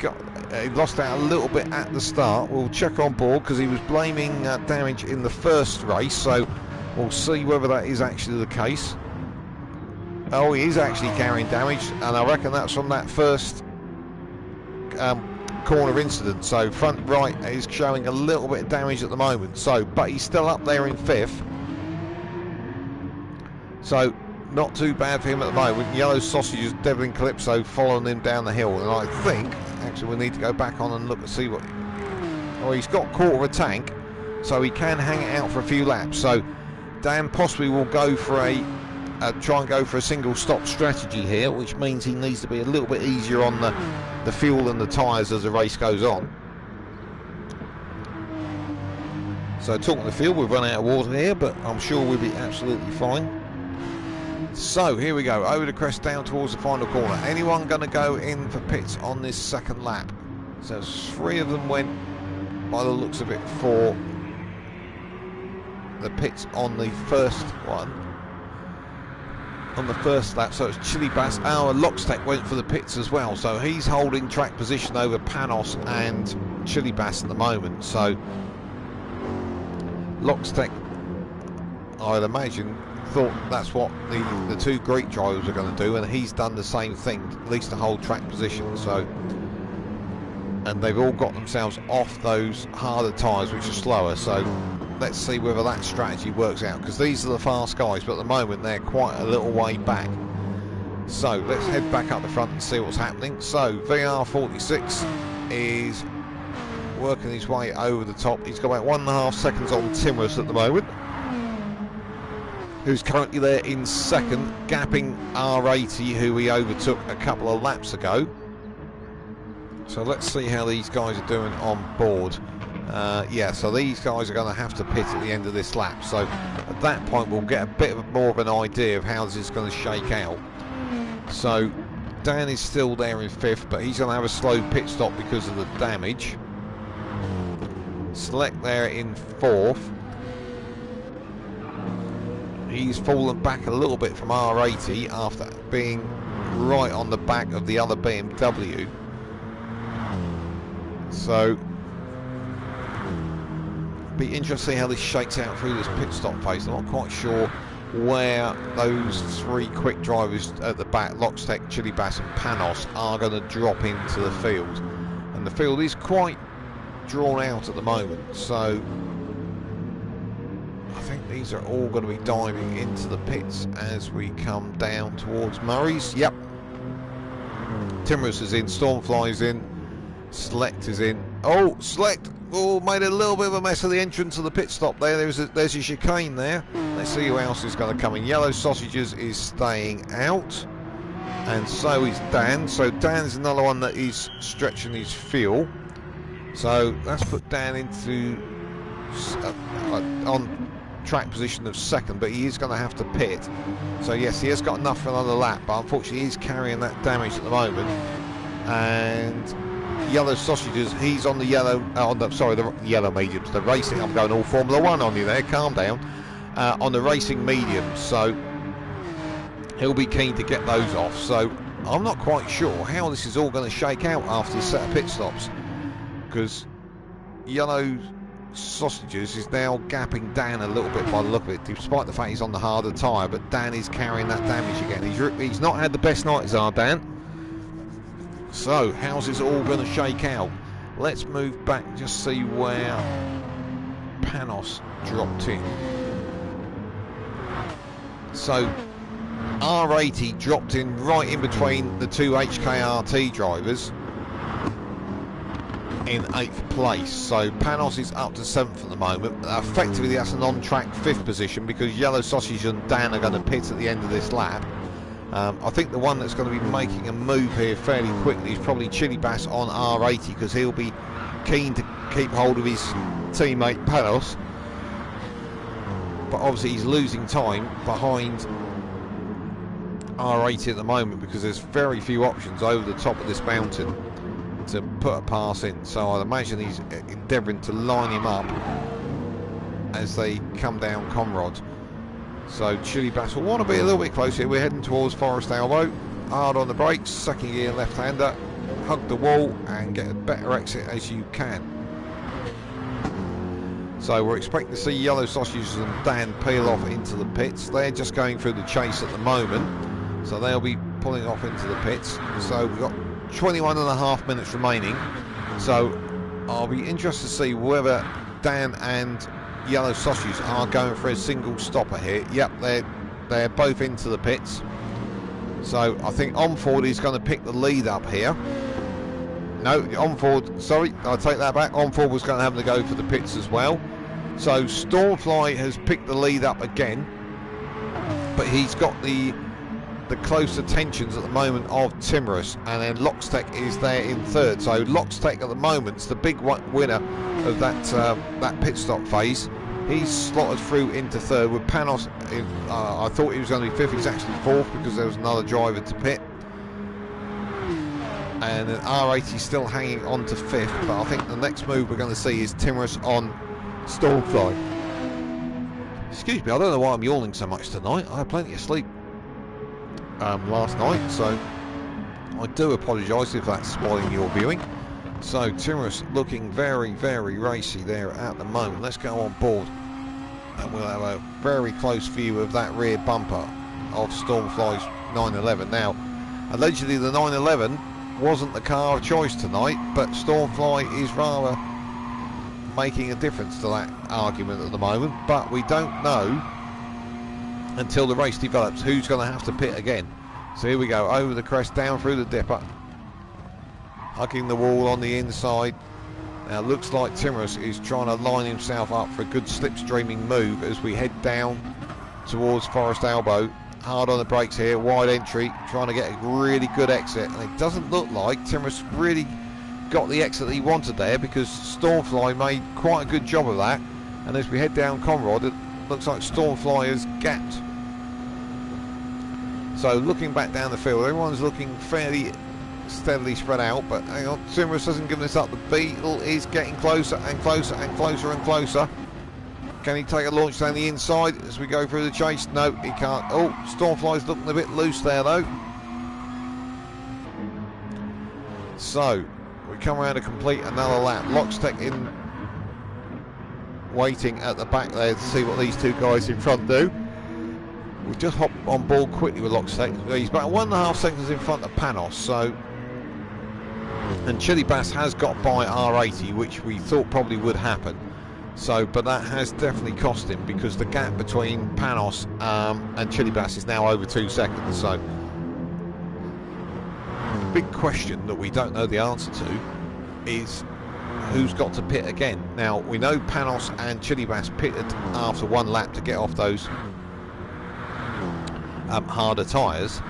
lost out a little bit at the start. We'll check on board because he was blaming damage in the first race, so we'll see whether that is actually the case. Oh, he is actually carrying damage, and I reckon that's from that first corner incident. So front right is showing a little bit of damage at the moment, so but he's still up there in fifth. So not too bad for him at the moment. Yellow Sausages, Devlin Calypso following him down the hill, and I think actually we need to go back on and look and see what. Oh, he's got quarter of a tank, so he can hang it out for a few laps. So Dan possibly will go for try and go for a single stop strategy here, which means he needs to be a little bit easier on the fuel and the tyres as the race goes on. So talking the field, we've run out of water here, but I'm sure we'll be absolutely fine. So here we go, over the crest down towards the final corner. Anyone going to go in for pits on this second lap? So 3 of them went, by the looks of it, for the pits on the first one. On the first lap, so it's Chili Bass. Our Lockstack went for the pits as well, so he's holding track position over Panos and Chili Bass at the moment. So Lockstack, I'd imagine, thought that's what the two Greek drivers are going to do, and he's done the same thing, at least to hold track position. So, and they've all got themselves off those harder tyres which are slower. So let's see whether that strategy works out, because these are the fast guys, but at the moment they're quite a little way back. So let's head back up the front and see what's happening. So VR46 is working his way over the top. He's got about 1.5 seconds on Timorous at the moment, who's currently there in second, gapping R80, who he overtook a couple of laps ago. So let's see how these guys are doing on board. Yeah, so these guys are going to have to pit at the end of this lap. So at that point we'll get a bit more of an idea of how this is going to shake out. So Dan is still there in 5th, but he's going to have a slow pit stop because of the damage. Select there in 4th. He's fallen back a little bit from R80 after being right on the back of the other BMW. So be interesting to see how this shakes out through this pit stop phase. I'm not quite sure where those three quick drivers at the back, Lockstech, Chili Bass and Panos, are going to drop into the field. And the field is quite drawn out at the moment, so I think these are all going to be diving into the pits as we come down towards Murray's. Yep, Timorous is in, Stormfly's in, Select is in. Oh, Select made a little bit of a mess of the entrance of the pit stop there. There's a chicane there. Let's see who else is going to come in. Yellow Sausages is staying out, and so is Dan. So Dan's another one that is stretching his fuel. So let's put Dan into on track position of second, but he is going to have to pit. So yes, he has got enough for another lap, but unfortunately he's carrying that damage at the moment. And Yellow Sausages, he's on the yellow, the yellow mediums, the racing. I'm going all Formula 1 on you there, calm down. On the racing mediums, so he'll be keen to get those off. So I'm not quite sure how this is all going to shake out after this set of pit stops, because Yellow Sausages is now gapping Dan a little bit by the look of it, despite the fact he's on the harder tyre, but Dan is carrying that damage again. He's not had the best night as our Dan. So how's this all going to shake out? Let's move back and just see where Panos dropped in. So R80 dropped in right in between the two HKRT drivers in 8th place. So Panos is up to 7th at the moment. Effectively that's an on-track 5th position, because Yellow Sausage and Dan are going to pit at the end of this lap. I think the one that's going to be making a move here fairly quickly is probably Chili Bass on R80, because he'll be keen to keep hold of his teammate Panos. But obviously he's losing time behind R80 at the moment, because there's very few options over the top of this mountain to put a pass in. So I'd imagine he's endeavouring to line him up as they come down Conrod. So Chili Bass will want to be a little bit closer here. We're heading towards Forest Elbow. Hard on the brakes, second gear left-hander, hug the wall and get a better exit as you can. So we're expecting to see Yellow Sausages and Dan peel off into the pits. They're just going through the chase at the moment, so they'll be pulling off into the pits. So we've got 21.5 minutes remaining. So I'll be interested to see whether Dan and Yellow Sausages are going for a single stopper here. Yep, they're both into the pits. So I think Onford is going to pick the lead up here. No, Onford, sorry, I'll take that back. Onford was going to have to go for the pits as well. So Stormfly has picked the lead up again, but he's got the close attentions at the moment of Timorous, and then Lockstech is there in 3rd. So Lockstech at the moment is the big winner of that pit stop phase. He's slotted through into 3rd with Panos in, I thought he was going to be 5th, he's actually 4th because there was another driver to pit. And then R80 still hanging on to 5th, but I think the next move we're going to see is Timorous on Stormfly. Excuse me, I don't know why I'm yawning so much tonight. I had plenty of sleep last night, so I do apologise if that's spoiling your viewing. So Timorous looking very, very racy there at the moment. Let's go on board. and we'll have a very close view of that rear bumper of Stormfly's 911. Now, allegedly the 911 wasn't the car of choice tonight, but Stormfly is rather making a difference to that argument at the moment, but we don't know until the race develops who's going to have to pit again. So here we go, over the crest, down through the dipper, hugging the wall on the inside. Now looks like Timorous is trying to line himself up for a good slipstreaming move as we head down towards Forest Elbow. Hard on the brakes here, wide entry, trying to get a really good exit, and it doesn't look like Timorous really got the exit that he wanted there, because Stormfly made quite a good job of that. And as we head down Conrod, it looks like Stormfly has gapped. So looking back down the field, everyone's looking fairly steadily spread out, but hang on, Timorous hasn't given this up. The Beetle is getting closer and closer and closer and closer. Can he take a launch down the inside as we go through the chase? No, he can't. Oh, Stormfly's looking a bit loose there though. So we come around to complete another lap. Lockstech in waiting at the back there to see what these two guys in front do. We'll just hop on board quickly with Lockstech. He's about 1.5 seconds in front of Panos. So, and Chili Bass has got by R80, which we thought probably would happen. So, but that has definitely cost him, because the gap between Panos and Chili Bass is now over 2 seconds. So, big question that we don't know the answer to is who's got to pit again. Now we know Panos and Chili Bass pitted after one lap to get off those harder tyres.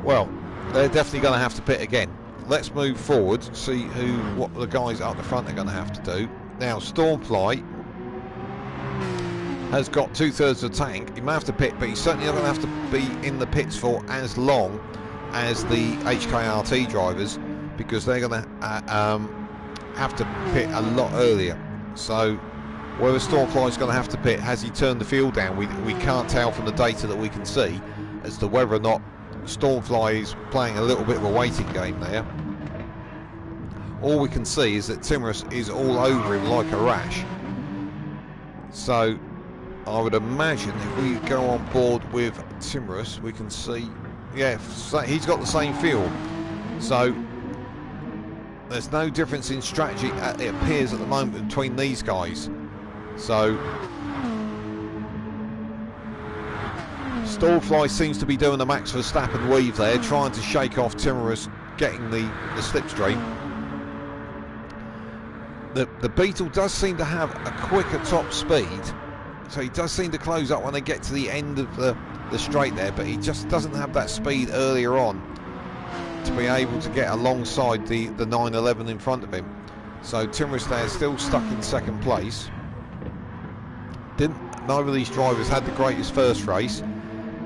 Well, they're definitely going to have to pit again. Let's move forward, see what the guys up the front are going to have to do. Now Stormfly has got 2/3 of the tank. He may have to pit, but he's certainly not going to have to be in the pits for as long as the HKRT drivers, because they're going to have to pit a lot earlier. So whether Stormfly's going to have to pit, has he turned the field down? We can't tell from the data that we can see as to whether or not Stormfly is playing a little bit of a waiting game there. All we can see is that Timorous is all over him like a rash. So I would imagine if we go on board with Timorous, we can see, yeah, he's got the same fuel. So there's no difference in strategy, it appears, at the moment between these guys. So Stormfly seems to be doing the Max Verstappen weave there, trying to shake off Timorous getting the slipstream. The Beetle does seem to have a quicker top speed, so he does seem to close up when they get to the end of the straight there, but he just doesn't have that speed earlier on to be able to get alongside the 911 in front of him. So Timorous there is still stuck in second place. Neither of these drivers had the greatest first race,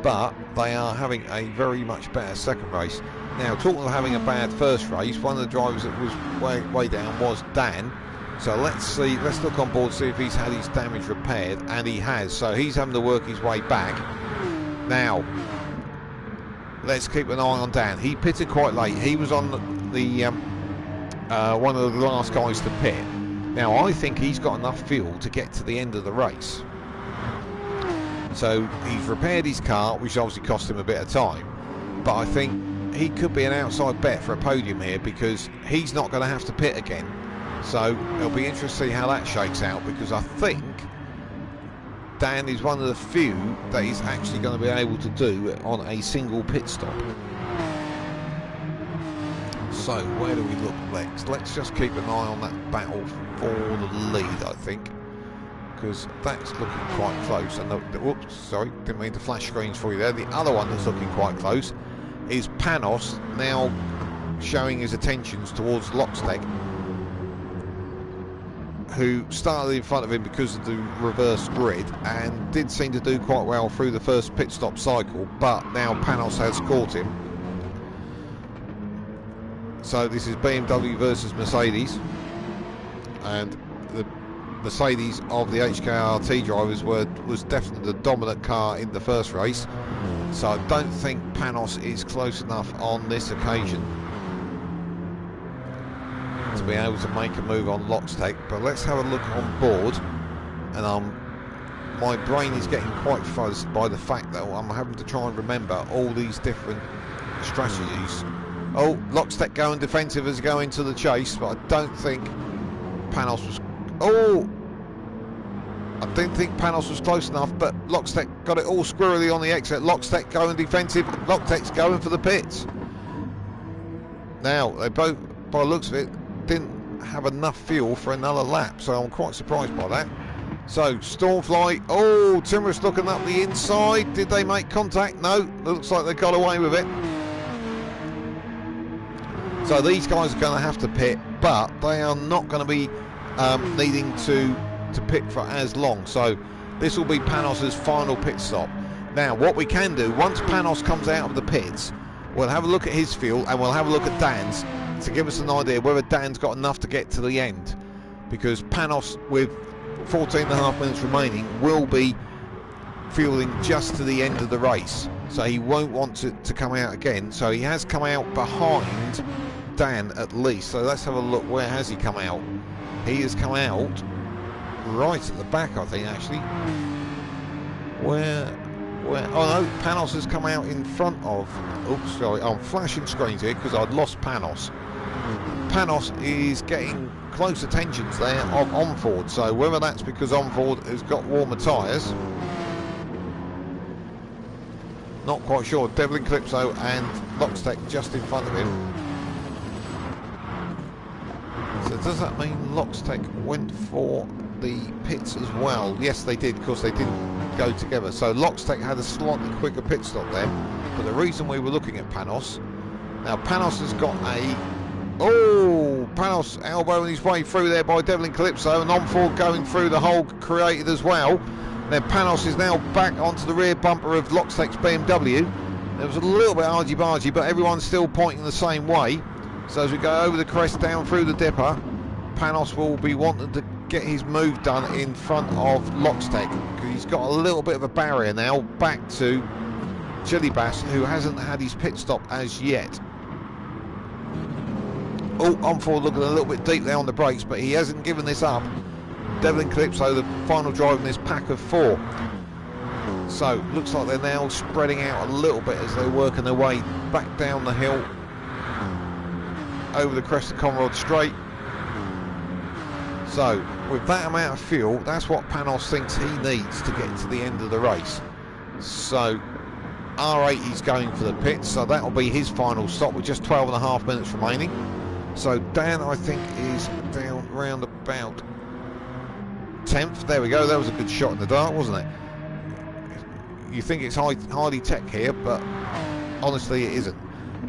but they are having a very much better second race. Now, talking of having a bad first race, one of the drivers that was way down was Dan. So let's look on board, see if he's had his damage repaired, and he has. So he's having to work his way back. Now, let's keep an eye on Dan. He pitted quite late. He was on the one of the last guys to pit. Now, I think he's got enough fuel to get to the end of the race. So he's repaired his car, which obviously cost him a bit of time. But I think he could be an outside bet for a podium here, because he's not going to have to pit again. So it'll be interesting to see how that shakes out, because I think Dan is one of the few that he's actually going to be able to do it on a single pit stop. So where do we look next? Let's just keep an eye on that battle for the lead, I think, because that's looking quite close. And whoops, sorry, didn't mean to flash screens for you there. The other one that's looking quite close is Panos, now showing his attentions towards Lockstech, who started in front of him because of the reverse grid and did seem to do quite well through the first pit stop cycle, but now Panos has caught him. So this is BMW versus Mercedes, and the Mercedes of the HKRT drivers was definitely the dominant car in the first race. So I don't think Panos is close enough on this occasion to to be able to make a move on Lockstech, but let's have a look on board. And my brain is getting quite fuzzed by the fact that I'm having to try and remember all these different strategies. Oh, Lockstech going defensive as going to the chase, but I don't think Panos was... Oh! I didn't think Panos was close enough, but Lockstech got it all squirrely on the exit. Lockstech going defensive, Lockstech's going for the pits. Now, they both, by the looks of it, didn't have enough fuel for another lap, so I'm quite surprised by that. So, Stormfly, oh, Timorous looking up the inside. Did they make contact? No, looks like they got away with it. So these guys are going to have to pit, but they are not going to be needing to pit for as long. So this will be Panos's final pit stop. Now, what we can do, once Panos comes out of the pits, we'll have a look at his fuel and we'll have a look at Dan's to give us an idea whether Dan's got enough to get to the end. Because Panos, with 14.5 minutes remaining, will be fueling just to the end of the race. So he won't want to come out again. So he has come out behind Dan at least. So let's have a look. Where has he come out? He has come out right at the back, I think, actually. Where? Oh no, Panos has come out in front of... Oops, sorry, I'm flashing screens here because I'd lost Panos. Panos is getting close attentions there of Onford, so whether that's because Onford has got warmer tyres, not quite sure. Devlin Calypso and Lockstech just in front of him. So does that mean Lockstech went for the pits as well? Yes, they did, because they didn't go together. So Lockstech had a slightly quicker pit stop there. But the reason we were looking at Panos, now Panos has got a... Oh, Panos elbowing his way through there by Devlin Calypso, and Onford going through the hole created as well. Then Panos is now back onto the rear bumper of Lockstech's BMW. There was a little bit argy-bargy, but everyone's still pointing the same way. So as we go over the crest down through the dipper, Panos will be wanting to get his move done in front of Lockstech, because he's got a little bit of a barrier now back to Chili Bass, who hasn't had his pit stop as yet. Oh, Onford looking a little bit deep there on the brakes, but he hasn't given this up. Devlin Calypso, the final driver in this pack of 4. So, looks like they're now spreading out a little bit as they're working their way back down the hill, over the crest of Conrod Straight. So, with that amount of fuel, that's what Panos thinks he needs to get to the end of the race. So, R8 is going for the pits, so that'll be his final stop with just 12.5 minutes remaining. So Dan, I think, is down round about 10th. There we go. That was a good shot in the dark, wasn't it? You think it's highly tech here, but honestly it isn't.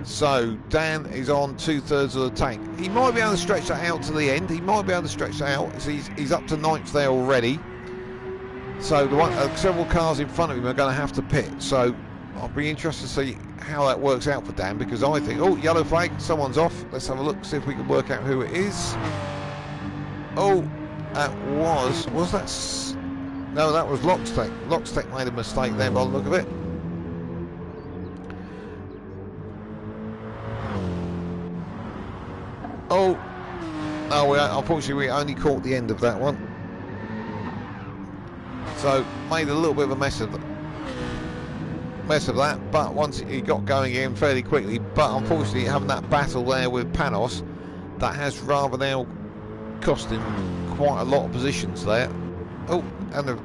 So Dan is on 2/3 of the tank. He might be able to stretch that out to the end. He might be able to stretch that out. So he's up to 9th there already. So the several cars in front of him are going to have to pit. So I'll be interested to see how that works out for Dan, because I think, oh, yellow flag, someone's off. Let's have a look, see if we can work out who it is. Oh, that was that... No, that was Lockstech. Lockstech made a mistake there by the look of it. Oh, no, unfortunately we only caught the end of that one. So, made a little bit of a mess of that, but once he got going again fairly quickly, but unfortunately having that battle there with Panos, that has rather now cost him quite a lot of positions there. Oh, and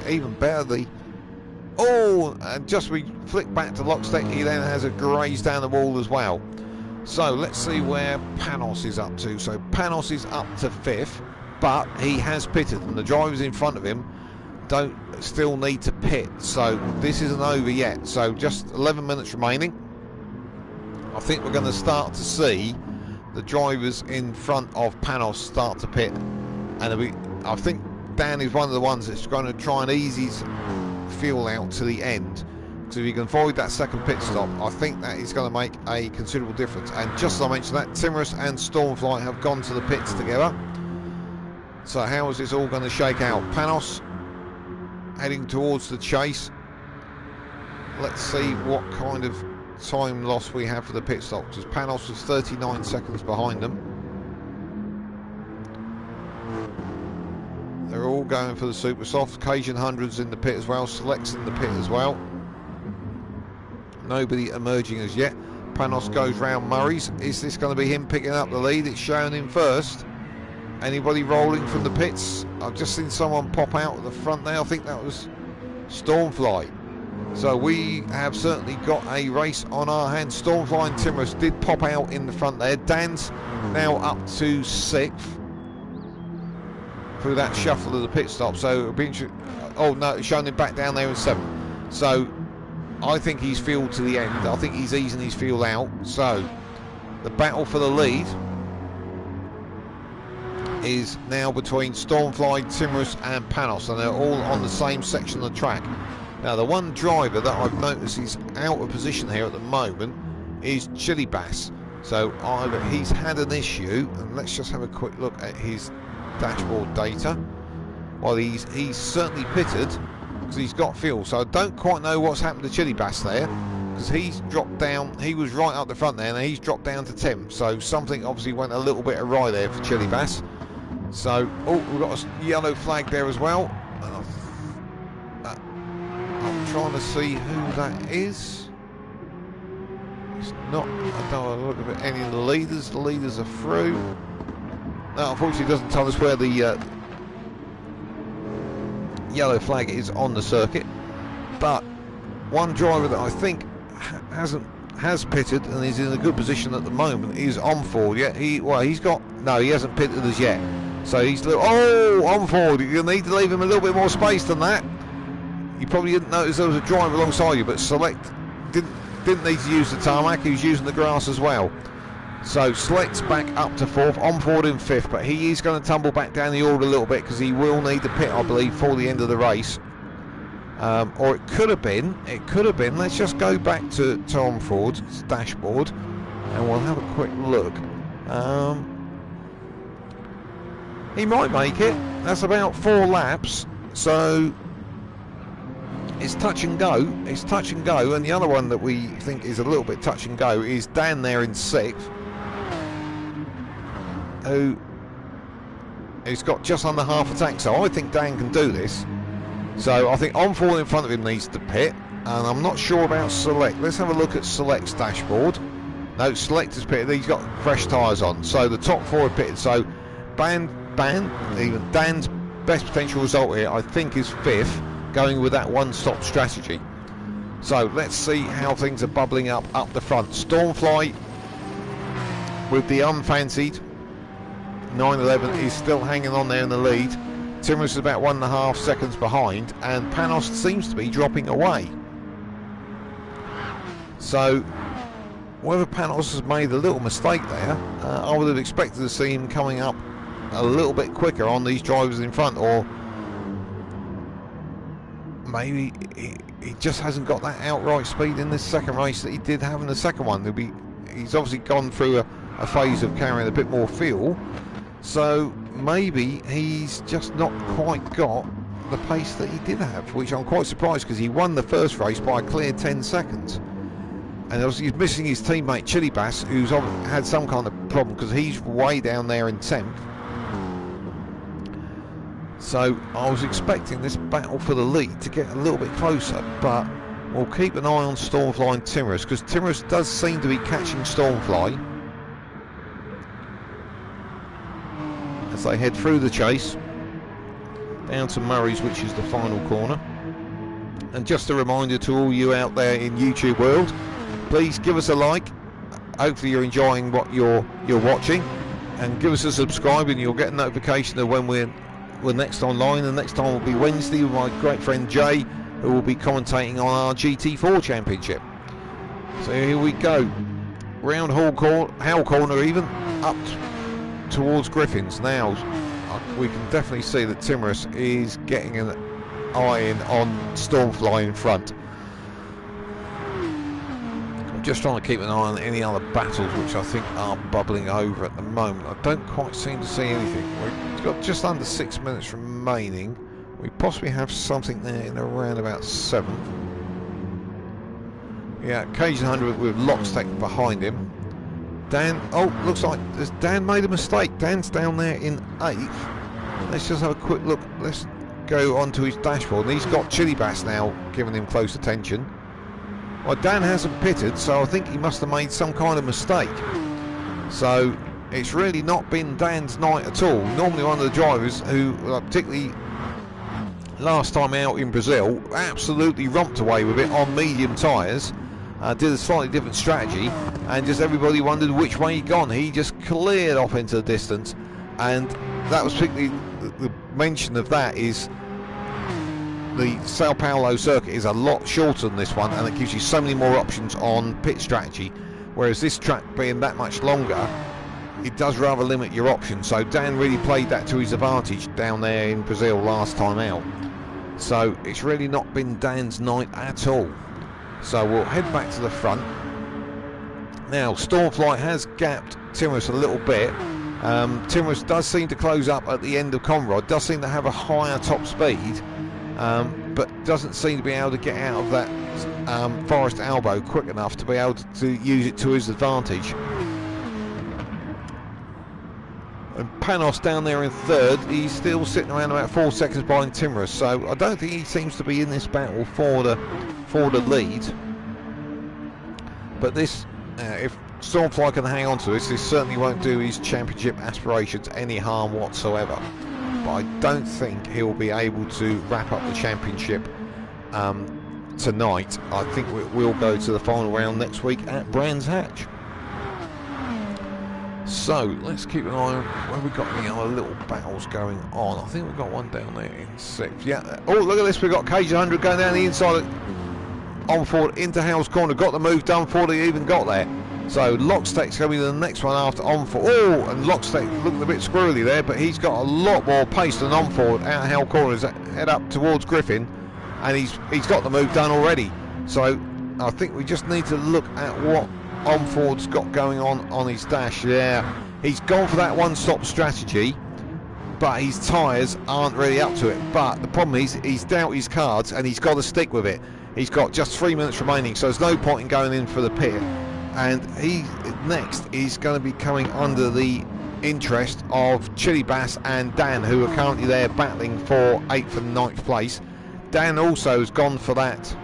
even better, and just we flick back to Lockstech, he then has a graze down the wall as well. So let's see where Panos is up to. So Panos is up to 5th, but he has pitted, and the drivers in front of him still need to pit, so this isn't over yet. So just 11 minutes remaining. I think we're going to start to see the drivers in front of Panos start to pit, and I think Dan is one of the ones that's going to try and ease his fuel out to the end. So if you can avoid that second pit stop, I think that is going to make a considerable difference. And just as I mentioned that, Timorous and Stormfly have gone to the pits together. So how is this all going to shake out? Panos heading towards the chase. Let's see what kind of time loss we have for the pit stop, because Panos was 39 seconds behind them. going for the super soft. Cajun 100's in the pit as well. Select's in the pit as well. Nobody emerging as yet. Panos goes round Murray's. Is this going to be him picking up the lead? It's showing him first. Anybody rolling from the pits? I've just seen someone pop out at the front there. I think that was Stormfly. So we have certainly got a race on our hands. Stormfly and Timorous did pop out in the front there. Dan's now up to 6th through that shuffle of the pit stop. So it'll be interesting. Oh no, it's showing him back down there in 7th. So I think he's fueled to the end. I think he's easing his fuel out. So the battle for the lead is now between Stormfly, Timorous and Panos, and they're all on the same section of the track. Now the one driver that I've noticed is out of position here at the moment is Chili Bass. So either he's had an issue, and let's just have a quick look at his dashboard data. Well, he's certainly pitted because he's got fuel. So I don't quite know what's happened to Chili Bass there, because he's dropped down. He was right up the front there, and he's dropped down to 10th. So something obviously went a little bit awry there for Chili Bass. So, oh, we've got a yellow flag there as well. I'm trying to see who that is. It's not, I don't look at any of the leaders. The leaders are through. No, unfortunately, it doesn't tell us where the yellow flag is on the circuit. But one driver that I think has pitted and is in a good position at the moment is on Ford. Yeah, he hasn't pitted as yet. So he's on Ford. You need to leave him a little bit more space than that. You probably didn't notice there was a driver alongside you, but Select didn't need to use the tarmac. He was using the grass as well. So Select's back up to 4th, on Ford in 5th, but he is going to tumble back down the order a little bit because he will need the pit, I believe, for the end of the race. Or it could have been. Let's just go back to Tom Ford's dashboard, and we'll have a quick look. He might make it. That's about 4 laps. So it's touch and go. It's touch and go. And the other one that we think is a little bit touch and go is Dan there in 6th, who's got just under half a tank. So I think Dan can do this. So I think on Ford in front of him needs to pit. And I'm not sure about Select. Let's have a look at Select's dashboard. No, Select has pitted. He's got fresh tyres on. So the top 4 have pitted. So even Dan's best potential result here, I think, is 5th, going with that one-stop strategy. So let's see how things are bubbling up the front. Stormfly with the unfancied 911 is still hanging on there in the lead. Timorous is about 1.5 seconds behind, and Panos seems to be dropping away. So whether Panos has made a little mistake there, I would have expected to see him coming up a little bit quicker on these drivers in front, or maybe he just hasn't got that outright speed in this second race that he did have in the second one. He's obviously gone through a phase of carrying a bit more fuel, so maybe he's just not quite got the pace that he did have, which I'm quite surprised, because he won the first race by a clear 10 seconds. And obviously he's missing his teammate Chili Bass, who's had some kind of problem because he's way down there in 10th. So I was expecting this battle for the lead to get a little bit closer, but we'll keep an eye on Stormfly and Timorous, because Timorous does seem to be catching Stormfly as they head through the chase down to Murray's, which is the final corner. And just a reminder to all you out there in YouTube world, please give us a like. Hopefully you're enjoying what you're watching, and give us a subscribe, and you'll get a notification of when we're next online. And next time will be Wednesday with my great friend Jay, who will be commentating on our GT4 Championship. So here we go, round Hall Corner, even up towards Griffin's. Now we can definitely see that Timorous is getting an eye in on Stormfly in front. I'm just trying to keep an eye on any other battles which I think are bubbling over at the moment. I don't quite seem to see anything. We've got just under 6 minutes remaining. We possibly have something there in around about 7th. Yeah, Cajun 100 with Lockstack behind him. Dan, oh, looks like Dan made a mistake. Dan's down there in 8th. Let's just have a quick look. go onto his dashboard, and he's got Chili Bass now giving him close attention. Well, Dan hasn't pitted, so I think he must have made some kind of mistake. So it's really not been Dan's night at all. Normally one of the drivers who, particularly last time out in Brazil, absolutely romped away with it on medium tyres, did a slightly different strategy, and just everybody wondered which way he'd gone. He just cleared off into the distance, and that was particularly the mention of that is the Sao Paulo circuit is a lot shorter than this one, and it gives you so many more options on pit strategy, whereas this track being that much longer, it does rather limit your options. So Dan really played that to his advantage down there in Brazil last time out. So it's really not been Dan's night at all. So we'll head back to the front. Now Stormfly has gapped Timorous a little bit. Timorous does seem to close up at the end of Conrod, does seem to have a higher top speed, but doesn't seem to be able to get out of that forest elbow quick enough to be able to use it to his advantage. And Panos down there in third, he's still sitting around about 4 seconds behind Timorous, so I don't think he seems to be in this battle for the lead. But this, if Stormfly can hang on to this certainly won't do his championship aspirations any harm whatsoever. But I don't think he'll be able to wrap up the championship tonight. I think we'll go to the final round next week at Brands Hatch. So let's keep an eye on where we've got any other little battles going on. I think we've got one down there in 6th. Yeah. Oh, look at this. We've got Cage 100 going down the inside on forward into Howell's corner. Got the move done before they even got there. So Lockstack's going to be the next one after Onford. Oh, and Lockstack looking a bit squirrely there, but he's got a lot more pace than Onford out of Howell corners. Head up towards Griffin, and he's got the move done already. So I think we just need to look at what Onford's got going on his dash. Yeah, he's gone for that one-stop strategy, but his tyres aren't really up to it. But the problem is he's dealt his cards, and he's got to stick with it. He's got just 3 minutes remaining, so there's no point in going in for the pit. And he next is going to be coming under the interest of Chili Bass and Dan, who are currently there battling for 8th and 9th place. Dan also has gone for that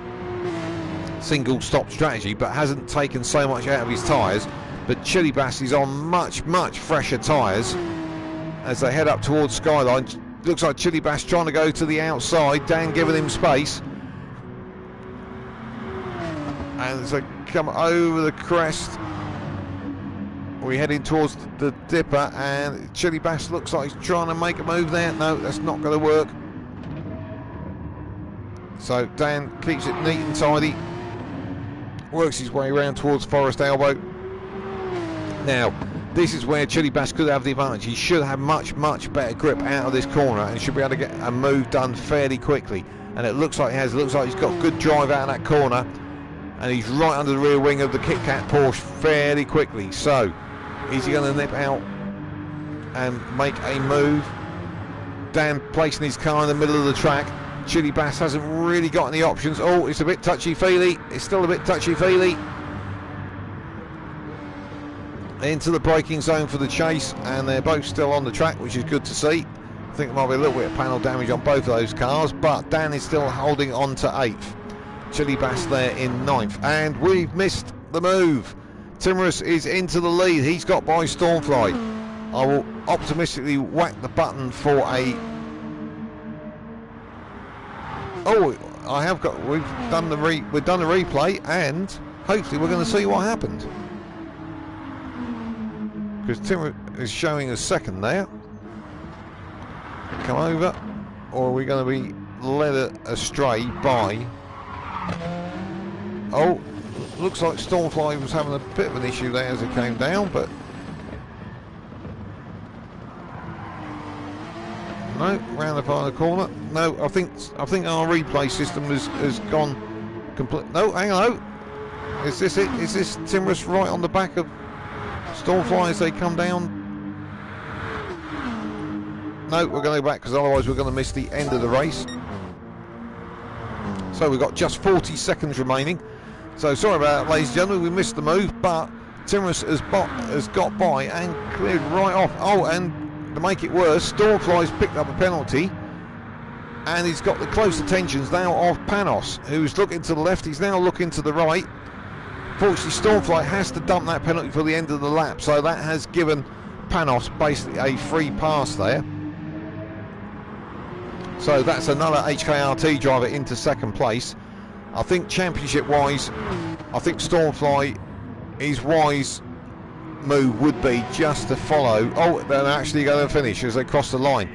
single stop strategy, but hasn't taken so much out of his tyres. But Chili Bass is on much fresher tyres as they head up towards Skyline. Looks like Chili Bass trying to go to the outside, Dan giving him space, and as they come over the crest, we're heading towards the dipper, and Chili Bass looks like he's trying to make a move there. No, that's not going to work. So Dan keeps it neat and tidy, works his way around towards Forest Elbow. Now this is where Chili Bass could have the advantage. He should have much better grip out of this corner and should be able to get a move done fairly quickly, and it looks like he has. It looks like he's got good drive out of that corner, and he's right under the rear wing of the Kit Kat Porsche fairly quickly. So is he going to nip out and make a move? Dan placing his car in the middle of the track. Chili Bass hasn't really got any options. Oh, it's a bit touchy-feely. It's still a bit touchy-feely. Into the braking zone for the chase, and they're both still on the track, which is good to see. I think there might be a little bit of panel damage on both of those cars, but Dan is still holding on to 8th. Chili Bass there in 9th, and we've missed the move. Timorous is into the lead. He's got by Stormfly. I will optimistically whack the button for a... Oh, I have got. We've done the replay, and hopefully we're going to see what happened, because Timorous is showing a second there. Come over, or are we going to be led astray by... Oh, looks like Stormfly was having a bit of an issue there as it came down, but no, round the final corner. No, I think our replay system has gone complete. No, hang on. Is this it? Is this Timorous right on the back of Stormfly as they come down? No, we're going to go back, because otherwise we're going to miss the end of the race. So we've got just 40 seconds remaining. So sorry about that, ladies and gentlemen, we missed the move, but Timorous has got by and cleared right off. Oh, and to make it worse, Stormfly's picked up a penalty. and he's got the close attentions now of Panos, who's looking to the left. He's now looking to the right. Fortunately, Stormflight has to dump that penalty for the end of the lap, so that has given Panos basically a free pass there. So that's another HKRT driver into second place. I think championship-wise, I think Stormfly, his wise move would be just to follow. Oh, they're actually going to finish as they cross the line.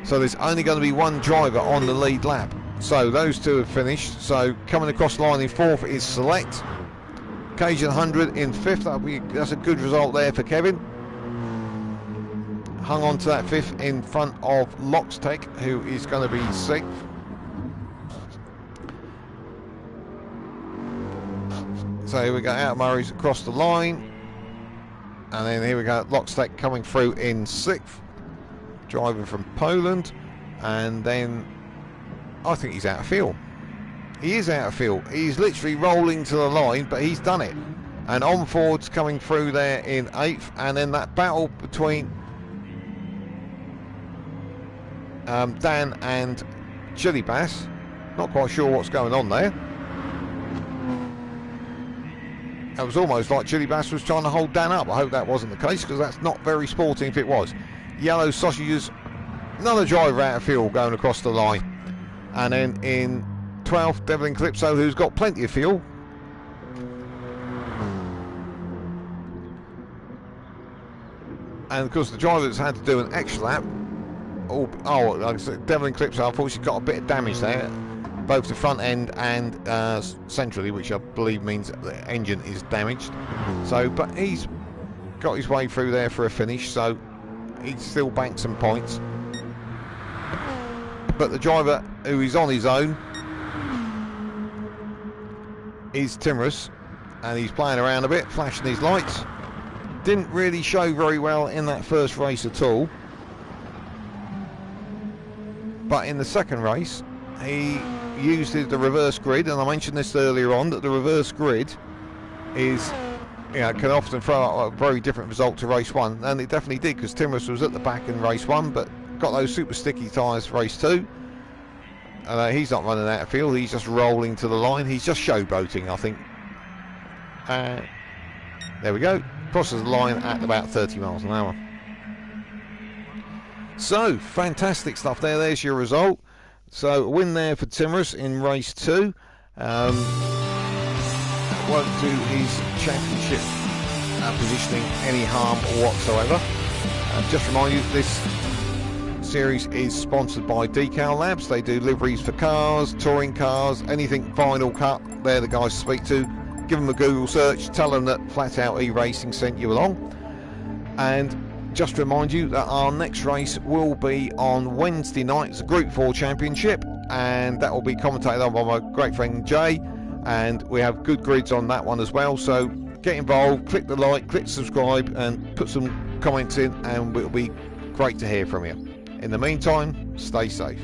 So there's only going to be one driver on the lead lap. So those two have finished. So coming across the line in fourth is Select. Cajun 100 in fifth. That's a good result there for Kevin. Hung on to that fifth in front of Loxtech, who is going to be sixth. So here we go, out Murray's across the line. And then here we go, Loxtech coming through in sixth. Driving from Poland. And then I think he's out of field. He is out of field. He's literally rolling to the line, but he's done it. And Onford's coming through there in eighth. And then that battle between Dan and Chili Bass. Not quite sure what's going on there. It was almost like Chili Bass was trying to hold Dan up. I hope that wasn't the case, because that's not very sporting if it was. Yellow Sausages, another driver out of field going across the line. And then in 12th, Devlin Calypso, who's got plenty of fuel. And of course the driver that's had to do an extra lap. Like I said, Devlin Calypso unfortunately got a bit of damage there, both the front end and centrally, which I believe means the engine is damaged. So, but he's got his way through there for a finish, so he's still banked some points. But the driver who is on his own is Timorous, and he's playing around a bit, flashing his lights. Didn't really show very well in that first race at all, but in the second race he used the reverse grid, and I mentioned this earlier on, that the reverse grid is, can often throw out a very different result to race one, and it definitely did, because Timorous was at the back in race one, but got those super sticky tyres for race two. He's not running out of field, he's just rolling to the line, he's just showboating, I think. There we go, crosses the line at about 30 miles an hour. So, fantastic stuff there, there's your result. So, a win there for Timorous in race two. Won't do his championship positioning any harm whatsoever. Just remind you, this series is sponsored by Decal Labs. They do liveries for cars, touring cars, anything vinyl cut. They're the guys to speak to. Give them a Google search, tell them that Flat Out E-Racing sent you along. And just to remind you that our next race will be on Wednesday night. It's a Group 4 Championship, and that will be commentated on by my great friend Jay, and we have good grids on that one as well. So get involved, click the like, click subscribe, and put some comments in, and it'll be great to hear from you. In the meantime, stay safe.